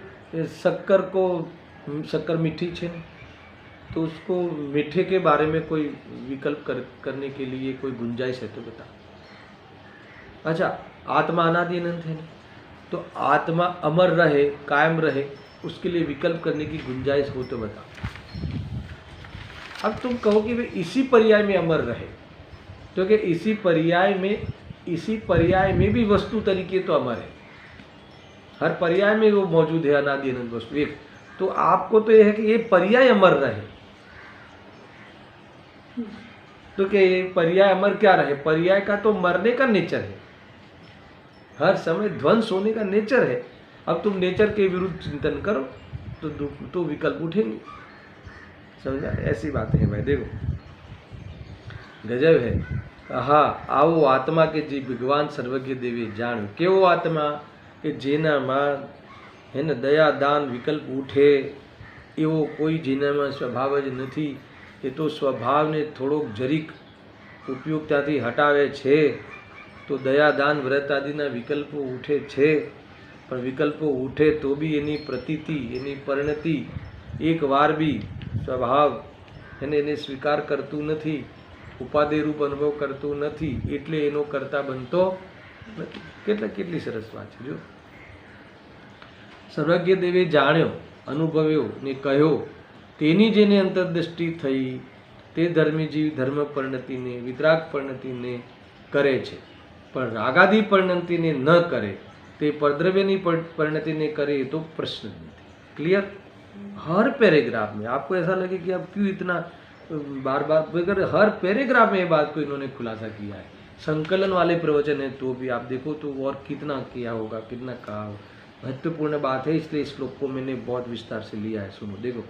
शक्कर मीठी छे, तो उसको मीठे के बारे में कोई विकल्प करने के लिए कोई गुंजाइश है तो बता। अच्छा, आत्मा अनादि अनंत है, तो आत्मा अमर रहे, कायम रहे, उसके लिए विकल्प करने की गुंजाइश हो तो बता। अब तुम कहो कि वे इसी पर्याय में अमर रहे, क्योंकि इसी पर्याय में भी वस्तु तरीके तो अमर है। हर पर्याय में वो मौजूद है, अनादि अनंत वस्तु एक। तो आपको तो यह है कि ये पर्याय अमर रहे, तो क्या ये पर्याय अमर क्या रहे? पर्याय का तो मरने का नेचर है, हर समय ध्वंस होने का नेचर है। अब तुम नेचर के विरुद्ध चिंतन करो तो विकल्प उठेंगे। समझा? ऐसी बातें हैं भाई। देखो गजब है। कहा आओ आत्मा के जी भगवान सर्वज्ञ देवे जान। केवो आत्मा કે જેનામાં હે ને દયા દાન વિકલ્પ ઉઠે એવો કોઈ જેનામાં સ્વભાવ જ નથી। એ તો સ્વભાવને થોડોક જરીક ઉપયોગતાથી હટાવે છે, તો દયા દાન વ્રત આદિના વિકલ્પો ઉઠે છે। પણ વિકલ્પો ઉઠે તો બી એની પ્રતીતિ, એની પરિણતિ એક વાર બી સ્વભાવ એને સ્વીકાર કરતું નથી, ઉપાદેય રૂપ અનુભવ કરતું નથી, એટલે એનો કરતા બનતો નથી। કેટલી સરસ વાત છે। જો સર્વજ્ઞ દેવે જાણ્યો, અનુભવ્યો ને કહ્યો, તેની જેને અંતરદ્રષ્ટિ થઈ તે ધર્મી જીવ ધર્મ પરિણતિને, વિતરાગ પરિણતિને કરે છે, પણ રાગાદી પરિણતિને ન કરે, તે પરદ્રવ્યની परिणतिने करे तो प्रश्न नहीं। क्लियर? हर पैराग्राफ में आपको ऐसा लगे कि आप क्यों इतना बार बार, हर पैराग्राफ में ये बात को इन्होंने खुलासा किया है। संकलन वाले प्रवचन है तो भी आप देखो तो और कितना किया होगा, कितना कहा होगा। महत्वपूर्ण बात है, इसलिए इस श्लोक को मैंने बहुत विस्तार से लिया है। सुनो, देखो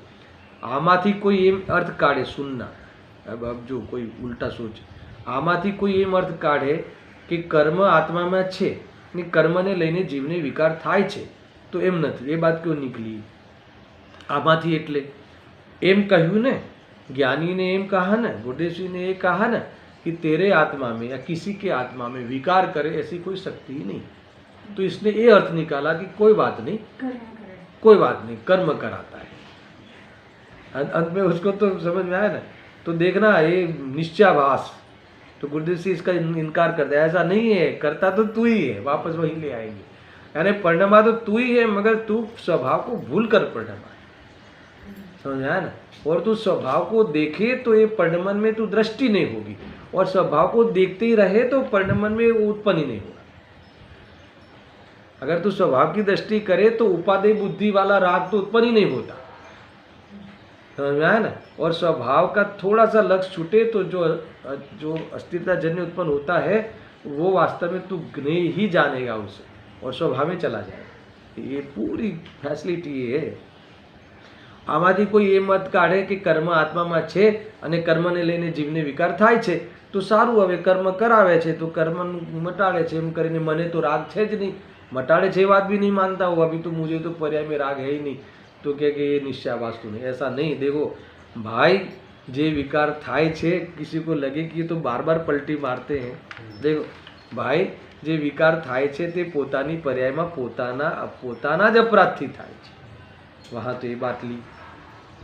आमाथी कोई एम अर्थ काढ़े, सुनना। अब जो कोई उल्टा सोच, आमाथी कोई एम अर्थ काढ़े कि कर्म आत्माમાં છે ને કર્મને લઈને જીવને વિકાર થાય છે, તો એમ નથી। એ बात क्यों निकली? આમાંથી એટલે એમ કહ્યું ને, ज्ञानी ने एम कहा ना, बुद्धेश्वरी ने ये कहा ना कि तेरे आत्मा में या किसी के आत्मा में विकार करे ऐसी कोई शक्ति ही नहीं। तो इसने ये अर्थ निकाला कि कोई बात नहीं, कोई बात नहीं, कर्म कराता है। अंत में उसको तो समझ में आया ना। तो देखना ये निश्चयाभास, तो गुरुदेव से इसका इनकार करता है, ऐसा नहीं है, करता तो तू ही है। वापस वही ले आएंगे, यानी परिणमा तो तू ही है, मगर तू स्वभाव को भूल कर परिणमा है। समझ में आया ना? और तू स्वभाव को देखे तो ये परिणमन में तू दृष्टि नहीं होगी, और स्वभाव को देखते ही रहे तो परिणमन में उत्पन्न ही नहीं होगा। अगर तू स्वभाव की दृष्टि करे तो उपादेय बुद्धि वाला राग तो उत्पन्न ही नहीं होता। समझ में आया ना? और स्वभाव का थोड़ा सा लक्ष्य छूटे तो जो अस्तित्व जन्य उत्पन्न होता है वो वास्तव में तू नहीं ही जानेगा उसे, और स्वभाव में चला जाएगा। ये पूरी फैसिलिटी ये है। આમાંથી કોઈ એ મત કાઢે કે કર્મ આત્મામાં છે અને કર્મને લઈને જીવને વિકાર થાય છે, તો સારું, હવે કર્મ કરાવે છે તો કર્મ મટાડે છે, એમ કરીને મને તો રાગ છે જ નહીં, મટાડે છે એ વાત भी नहीं मानता हूँ, अभी तो मुझे तो पर्याय में राग है ही नहीं, तो क्या कि ये निश्चयाभास तो नहीं। ऐसा नहीं। देखो भाई, जे विकार थाय छे, किसी को लगे कि ये तो बार बार पलटी मारते हैं। देखो भाई, जे विकार थाय छे ते पोतानी पर्यायમાં પોતાના જ અપરાધથી થાય છે। वहाँ तो ये बात ली,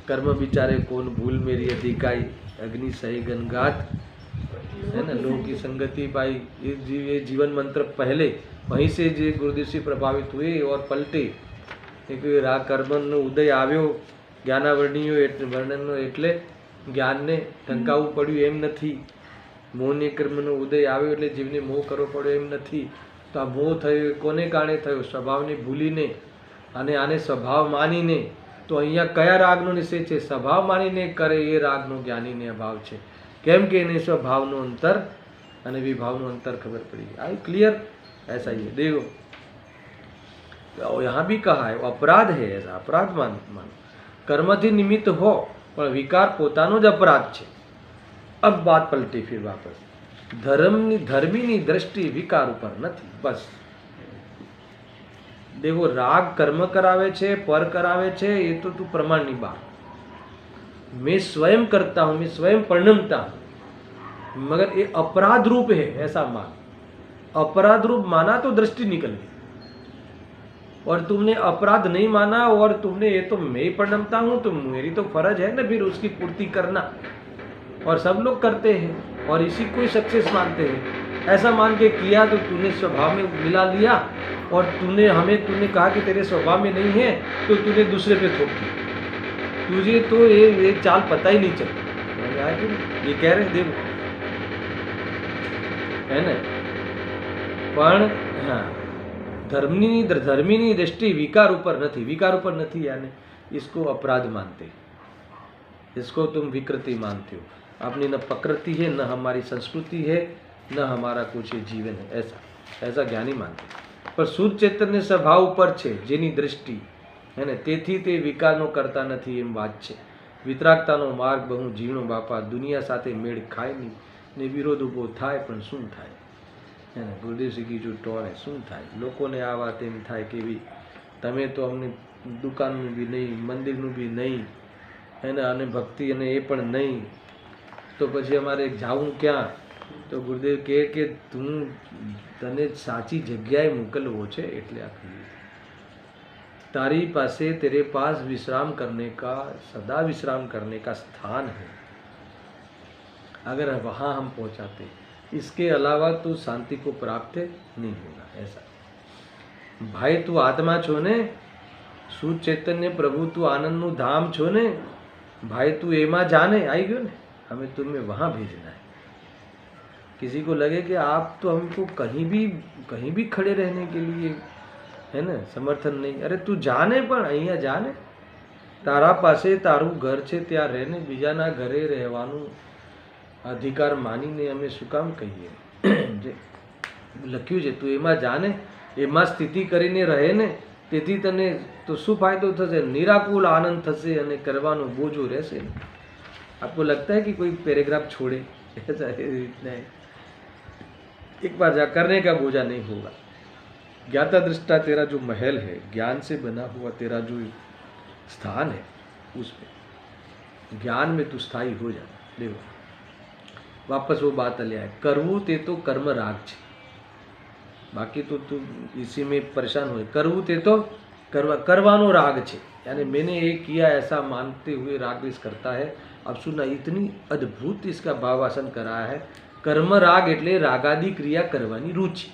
कर्म बिचारे कौन भूल मेरी अधिकाई, अग्नि सही गनगात, है ना, लोगों की संगति पाई। ये जीवन मंत्र पहले वहीं से जे गुरुदेव से प्रभावित हुए और पलटे। क्योंकि राग कर्मનો ઉદય આવ્યો, જ્ઞાનાવર્ણીયો વર્ણનનો, એટલે જ્ઞાનને ટંકાવવું પડ્યું એમ નથી। મોહને કર્મનો ઉદય આવ્યો એટલે જીવને મોહ કરવો પડ્યો એમ નથી। તો આ મોહ થયો કોને કારણે થયો? સ્વભાવને ભૂલીને, અને આને સ્વભાવ માનીને તો અહીંયા કયા રાગનો નિષેધ છે? સ્વભાવ માનીને કરે એ રાગનો જ્ઞાનીને અભાવ છે. કેમ કે એને સ્વભાવનો અંતર અને विभावनो अंतर खबर पड़ी. I clear? ऐसा ही है. देखो यहाँ भी कहा है अपराध है, ऐसा अपराध मानो कर्मથી નિમિત્ત हो પણ વિકાર પોતાનો જ અપરાધ છે. अब बात पलटी फिर वापस. धर्मीની દ્રષ્ટિ વિકાર ઉપર નથી. બસ देखो राग कर्म करावे छे, पर करावे छे, ये तो तू प्रमाणनी बात. मैं स्वयं करता हूं, मैं स्वयं परिणमता हूं, मगर ये अपराध रूप है ऐसा मान. अपराध रूप माना तो दृष्टि निकल गई. और तुमने अपराध नहीं माना और तुमने ये तो मैं ही परिणमता हूं, तो मेरी तो फर्ज है ना फिर उसकी पूर्ति करना. और सब लोग करते हैं और इसी को सक्सेस मानते हैं. ऐसा मान के किया तो तूने स्वभाव में मिला लिया और तूने कहा कि तेरे स्वभाव में नहीं है तो तूने दूसरे पे थोप दिया. तुझे तो ये चाल पता ही नहीं चलता. ये कह रहे देखो है ना. पण हाँ धर्मीनी दृष्टि विकार ऊपर नहीं यानी इसको अपराध मानते, इसको तुम विकृति मानते हो. अपनी न प्रकृति है, न हमारी संस्कृति है, न हमारा कुछ जीवन है. ऐसा ज्ञानी मानते. पर शुद्ध चैतन्य स्वभाव ઉપર છે જેની દૃષ્ટિ હે ને તેથી તે વિકારનો કરતા નથી એમ વાત છે. વિતરાગતાનો માર્ગ બહુ ઝીણો બાપા. દુનિયા સાથે મેળ ખાય નહીં ને વિરોધ ઊભો થાય પણ શું થાય હે ને. ગુરુદેવજી કીધું ટોળે શું થાય. લોકોને આ વાત એમ થાય કે ભાઈ તમે તો અમને દુકાનનું બી નહીં, મંદિરનું બી નહીં હે ને, અને ભક્તિ અને એ પણ નહીં, તો પછી અમારે જાવું ક્યાં? તો ગુરુદેવ કહે કે તને સાચી જગ્યાએ મોકલવો છે એટલે આ કહ્યું. तारी पासे तेरे पास विश्राम करने का, सदा विश्राम करने का स्थान है. अगर वहाँ हम पहुँचाते, इसके अलावा तो शांति को प्राप्त नहीं होगा. ऐसा भाई तू आत्मा छो ने, शुद्ध चैतन्य प्रभु तू आनंदनु धाम छो ने भाई, तू एमा जाने आई गयो ने. हमें तुम्हें वहाँ भेजना है. किसी को लगे कि आप तो हमको कहीं भी खड़े रहने के लिए है ना समर्थन नहीं. अरे तू जाने पण અહીંયા જાને. તારા પાસે તારું ઘર છે ત્યાં રહેને, બીજાના ઘરે રહેવાનું અધિકાર માનીને અમે શું કામ કહીએ? જે લખ્યું છે તું એમાં જાને, એમાં સ્થિતિ કરીને રહે ને, તેથી તને તો શું ફાયદો થશે? નિરાકુલ આનંદ થશે અને કરવાનો બોજો રહેશે. आपको लगता है कि कोई पैराग्राफ छोड़े? ऐसा इतना है. एक बार जा करने का बोझा नहीं होगा. ज्ञाता दृष्टा तेरा जो महल है, ज्ञान से बना हुआ तेरा जो स्थान है, उसमें ज्ञान में तू स्थायी हो जा. देखो वापस वो बात ले आए. करवू ते तो कर्म राग छे, बाकी तो तू इसी में परेशान हो. करवू ते तो करवानो राग छे, यानी मैंने ये किया ऐसा मानते हुए राग द्वेष करता है. अब सुना, इतनी अद्भुत इसका भावासन कराया है. कर्म राग એટલે રાગાદી ક્રિયા કરવાની રુચિ.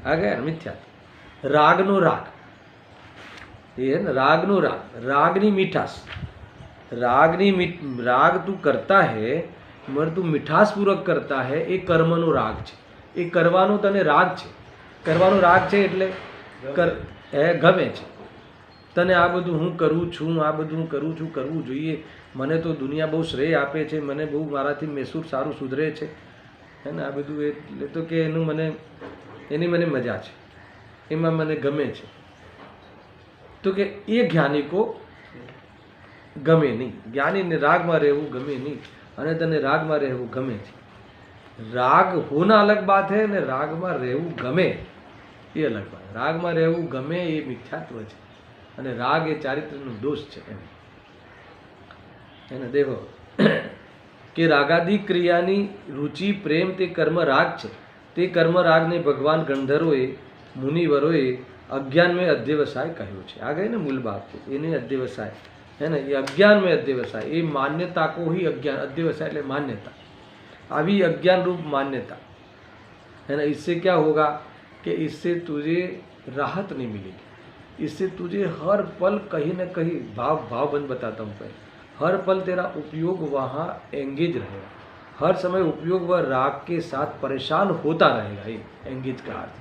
आ गया मिथ्या. रागनो राग ये है ना, रागनो राग, रागनी मीठास. राग तू करता है मगर तू मीठास पूर्वक करता है, એ કર્મનો રાગ છે. એ કરવાનો તને રાગ છે. કરવાનો રાગ છે એટલે ગમે છે તને. આ બધું હું કરું છું, આ બધું હું કરું છું, કરવું જોઈએ. મને તો દુનિયા બહુ શ્રેય આપે છે, મને બહુ મારાથી મૈસૂર સારું સુધરે છે હે ને. આ બધું એટલે તો કે એની મને મજા છે, એમાં મને ગમે છે. તો કે એ જ્ઞાની કો ગમે નહીં. જ્ઞાનીને રાગમાં રહેવું ગમે નહીં અને તને રાગમાં રહેવું ગમે છે. રાગ હોના અલગ બાત है ને રાગમાં રહેવું ગમે એ અલગ બાત. રાગમાં રહેવું ગમે એ મિથ્યાત્વ છે અને રાગ એ ચારિત્રનો દોષ છે એમ. એને દેખો કે રાગાદી ક્રિયાની રુચિ પ્રેમ તે કર્મ રાગ છે. તે કર્મ રાગને ભગવાન ગંધર્વોએ મુનિવરોએ अज्ञान में अध्यवसाय કહ્યો છે. आ गए ना मूल बात पे. इन्हें अध्यवसाय है ना, ये अज्ञान में अध्यवसाय, ये मान्यता को ही अज्ञान. अध्यवसाय એટલે मान्यता, अभी अज्ञान रूप मान्यता है ना. इससे क्या होगा कि इससे तुझे राहत नहीं मिलेगी. इससे तुझे हर पल कहीं ना कहीं भावबंद बताता हूँ पहले, हर पल तेरा उपयोग वहाँ एंगेज रहेगा. हर समय उपयोग वह राग के साथ परेशान होता रहेगा. ये एंगेज का अर्थ.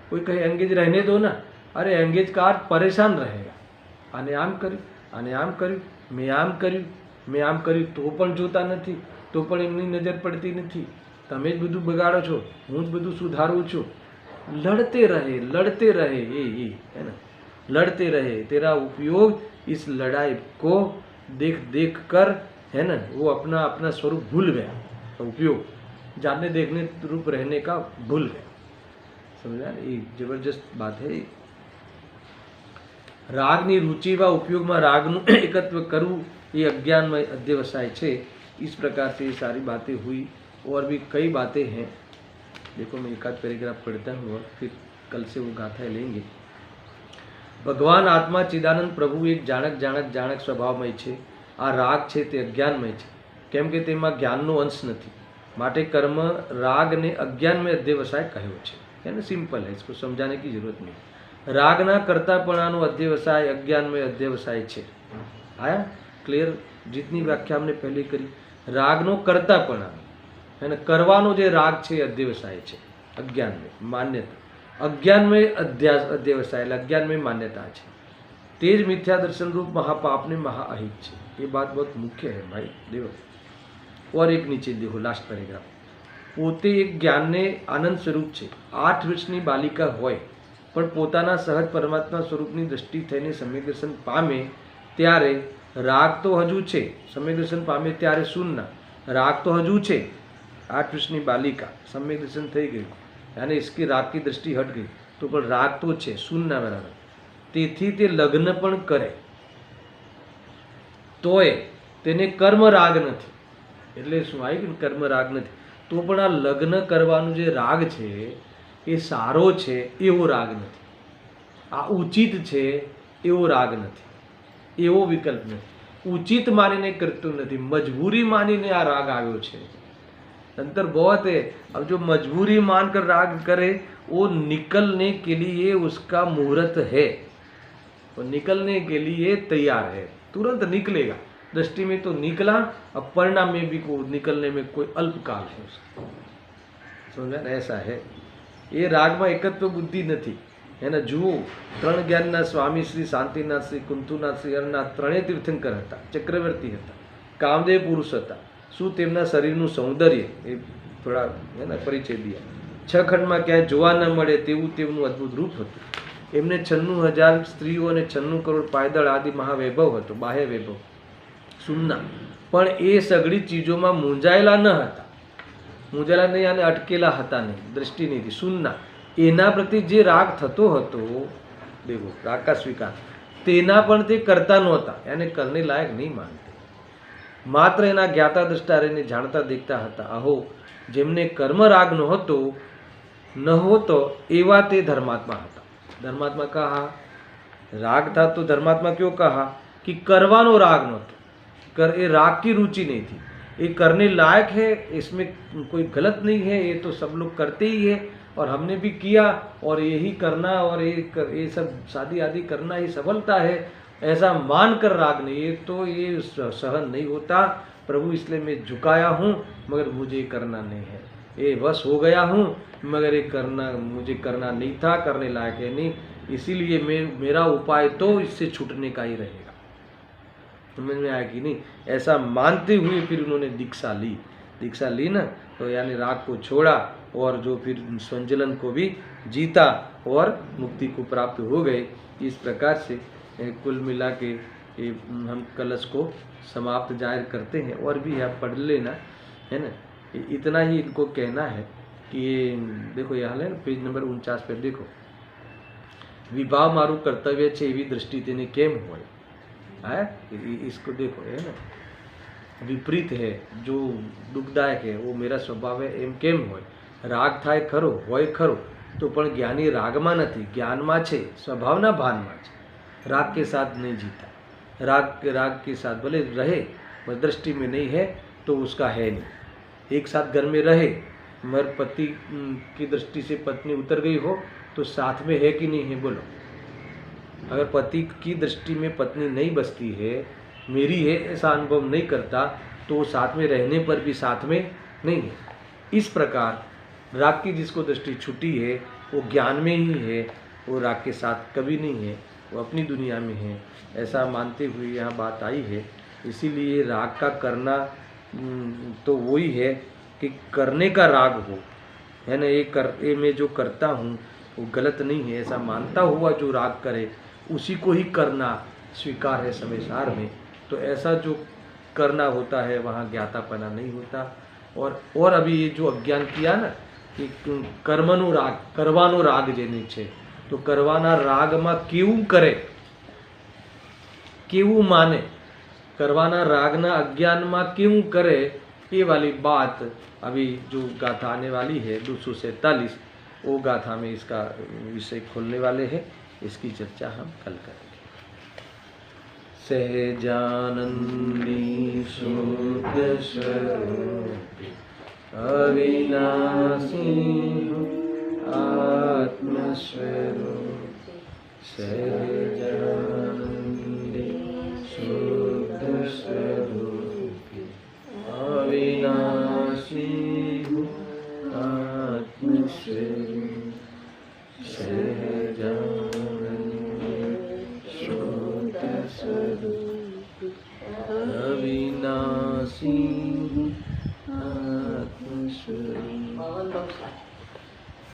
कोई कहे एंगेज रहने दो ना, अरे एंगेजकार परेशान रहेगा, આને આમ કર્યું, આને આમ કર્યું, મેં આમ કર્યું, મેં આમ કર્યું, તો પણ જોતા નથી, તો પણ એમની નજર પડતી નથી, તમે જ બધું બગાડો છો, હું જ બધું સુધારું છું. लड़ते रहे ये है ना, लड़ते रहे. तेरा उपयोग इस लड़ाई को देख देख कर है ना, वो अपना अपना स्वरूप भूल गया, उपयोग जानने देखने रूप रहने का भूल गया. समझा? ये जबरदस्त बात है. रागनी रुचि व उपयोग में रागનું एकत्व કરવું ये अज्ञानमय अध्यवसाय છે. इस प्रकार से ये सारी बातें हुई. और भी कई बातें हैं. देखो मैं एक आध पैराग्राफ पढ़ता हूँ और फिर कल से वो गाथाएं लेंगे. भगवान आत्मा चिदानंद प्रभु एक જાણક સ્વભાવમય છે. આ રાગ છે તે અજ્ઞાનમય છે, કેમ કે તેમાં જ્ઞાનનો અંશ નથી, માટે कर्म राग ने अज्ञानमय अध्यवसाय કહ્યો છે. यानी सिंपल है, इसको समझाने की जरूरत नहीं. रागना कर्तापणाનો अध्यवसाय अज्ञानमय अध्यवसाय છે. आया क्लियर? जितनी व्याख्या हमने पहले करी, रागनो कर्तापणाનો है ना, करवानो जे राग છે अध्यवसाय છે, अज्ञानमय मान्यता. अज्ञानमय अध्यवसाय એટલે अज्ञानमय मान्यता છે. तेज मिथ्या दर्शन रूप महापाप ने महाअहित છે. ये बात बहुत मुख्य है भाई. देखो और एक नीचे देखो लास्ट पैराग्राफ. પોતે એક જ્ઞાનને આનંદ સ્વરૂપ છે. 8 વર્ષની બાલિકા હોય પણ પોતાના સહજ પરમાત્મા સ્વરૂપની દ્રષ્ટિ થઈને સમ્યક દર્શન પામે ત્યારે રાગ તો હજુ છે. સમ્યક દર્શન પામે ત્યારે શૂન્ય, રાગ તો હજુ છે. 8 વર્ષની બાલિકા સમ્યક દર્શન થઈ ગયું, यानी इसकी राग की दृष्टि हट गई, तो પણ રાગ તો છે, શૂન્ય બરાબર. તેથી તે લગ્ન પણ કરે તોય તેને કર્મ રાગ નથી. એટલે શું આવી ગયું? કર્મ રાગ નથી, તો પણ આ લગ્ન કરવાનું જે રાગ છે એ સારો છે એવો રાગ નથી, આ ઉચિત છે એવો રાગ નથી, એવો વિકલ્પ નથી. ઉચિત માનીને કરતું નથી, મજબૂરી માનીને આ રાગ આવ્યો છે. अंतर बहुत है. अब जो मजबूरी मानकर राग करे वो निकलने के लिए उसका मुहूर्त है, वो निकलने के लिए तैयार है, तुरंत निकलेगा. दृष्टि में तो निकला, अब परिणाम में भी को निकलने में कोई अल्पकाल है उसका. समझा? ऐसा है. ये राग में एकत्व बुद्धि नहीं है ना. जुओ 3 ज्ञानना स्वामी श्री शांतिनाथ, श्री कुंथुनाथ, श्री हरनाथ 3 तीर्थंकर હતા, ચક્રવર્તી હતા, કામદેવ પુરુષ હતા. શું તેમના શરીરનું સૌંદર્ય એ થોડા હે ને પરિચય દિયા. 6 ખંડમાં ક્યાંય જોવા ન મળે તેવું તેમનું અદ્ભુત રૂપ હતું. એમને 96,000 સ્ત્રીઓ અને 96 કરોડ પાયદળ આદિ મહાવૈભવ હતો, બાહ્ય વૈભવ સુન્ના. પણ એ સગળી ચીજોમાં મૂંઝાયેલા ન હતા, મૂંઝાયેલા નહીં અને અટકેલા હતા નહીં, દ્રષ્ટિ નહીં હતી, સુન્ના. એના પ્રતિ જે રાગ થતો હતો, દેખો રાગ કા સ્વીકાર, તેના પણ તે કરતા નહોતા, એને કરને લાયક નહીં માનતા. માત્ર એના જ્ઞાતા દ્રષ્ટા રહીને જાણતા દેખતા હતા. અહો જેમને કર્મ રાગ ન હોતો એવા તે ધર્માત્મા હતા. धर्मात्मा कहा, राग था तो धर्मात्मा क्यों कहा कि करवानो राग नहोतो, कर ये राग की रुचि नहीं थी, ये करने लायक है, इसमें कोई गलत नहीं है, ये तो सब लोग करते ही है और हमने भी किया और यही करना और ये सब शादी आदि करना ही सफलता है, ऐसा मान कर राग नहीं, ये तो ये सहन नहीं होता प्रभु, इसलिए मैं झुकाया हूँ मगर मुझे करना नहीं है, ये बस हो गया हूँ मगर ये करना मुझे करना नहीं था, करने लायक है नहीं, इसीलिए मेरा उपाय तो इससे छूटने का ही रहेगा. समझ में आया कि नहीं? ऐसा मानते हुए फिर उन्होंने दीक्षा ली ना, तो यानी राग को छोड़ा और जो फिर संजलन को भी जीता और मुक्ति को प्राप्त हो गए. इस प्रकार से कुल मिला के हम कलश को समाप्त जाहिर करते हैं. और भी आप पढ़ लेना है ना. इतना ही इनको कहना है कि ये देखो यहाँ है पेज नंबर 49 पर देखो, विवाह मारू कर्तव्य છે એવી दृष्टि તેને કેમ હોય, है इसको देखो है ना, विपरीत है जो दुखदायक है वो मेरा स्वभाव है एम કેમ હોય. રાગ થાય ખરો, હોય ખરો, તો પણ જ્ઞાની રાગમાં નથી, જ્ઞાનમાં છે, સ્વભાવના ભાનમાં છે, राग के साथ नहीं जीता. राग के साथ भले रहे पर दृष्टि में नहीं है तो उसका है नहीं. एक साथ घर में रहे मगर पति की दृष्टि से पत्नी उतर गई हो तो साथ में है कि नहीं है बोलो. अगर पति की दृष्टि में पत्नी नहीं बसती है, मेरी है ऐसा अनुभव नहीं करता, तो वो साथ में रहने पर भी साथ में नहीं है. इस प्रकार राग की जिसको दृष्टि छूटी है वो ज्ञान में ही है वो राग के साथ कभी नहीं है, वो अपनी दुनिया में है, ऐसा मानते हुए यहाँ बात आई है। इसीलिए राग का करना तो वही है कि करने का राग हो, है ना। ये मैं जो करता हूँ वो गलत नहीं है, ऐसा मानता हुआ जो राग करे उसी को ही करना स्वीकार है संसार में। तो ऐसा जो करना होता है वहाँ ज्ञातापना नहीं होता। और अभी ये जो अज्ञान किया ना कि कर्मनो राग करवानो राग जेने छे, तो करवाना राग में केवू करे केवू माने, करवाना रागना अज्ञान में क्यों करे, ये वाली बात अभी जो गाथा आने वाली है 247 वो गाथा में इसका विषय खोलने वाले हैं। इसकी चर्चा हम कल करेंगे। सहजानंदी शुद्ध स्वरूप अविनाशी आत्मस्वरूप, सहजानंदी शुद्ध स्वरूप अविनाशी आत्मस्वरूप, सहजानंदी शुद्ध स्वरूप अविनाशी आत्मस्वरूप।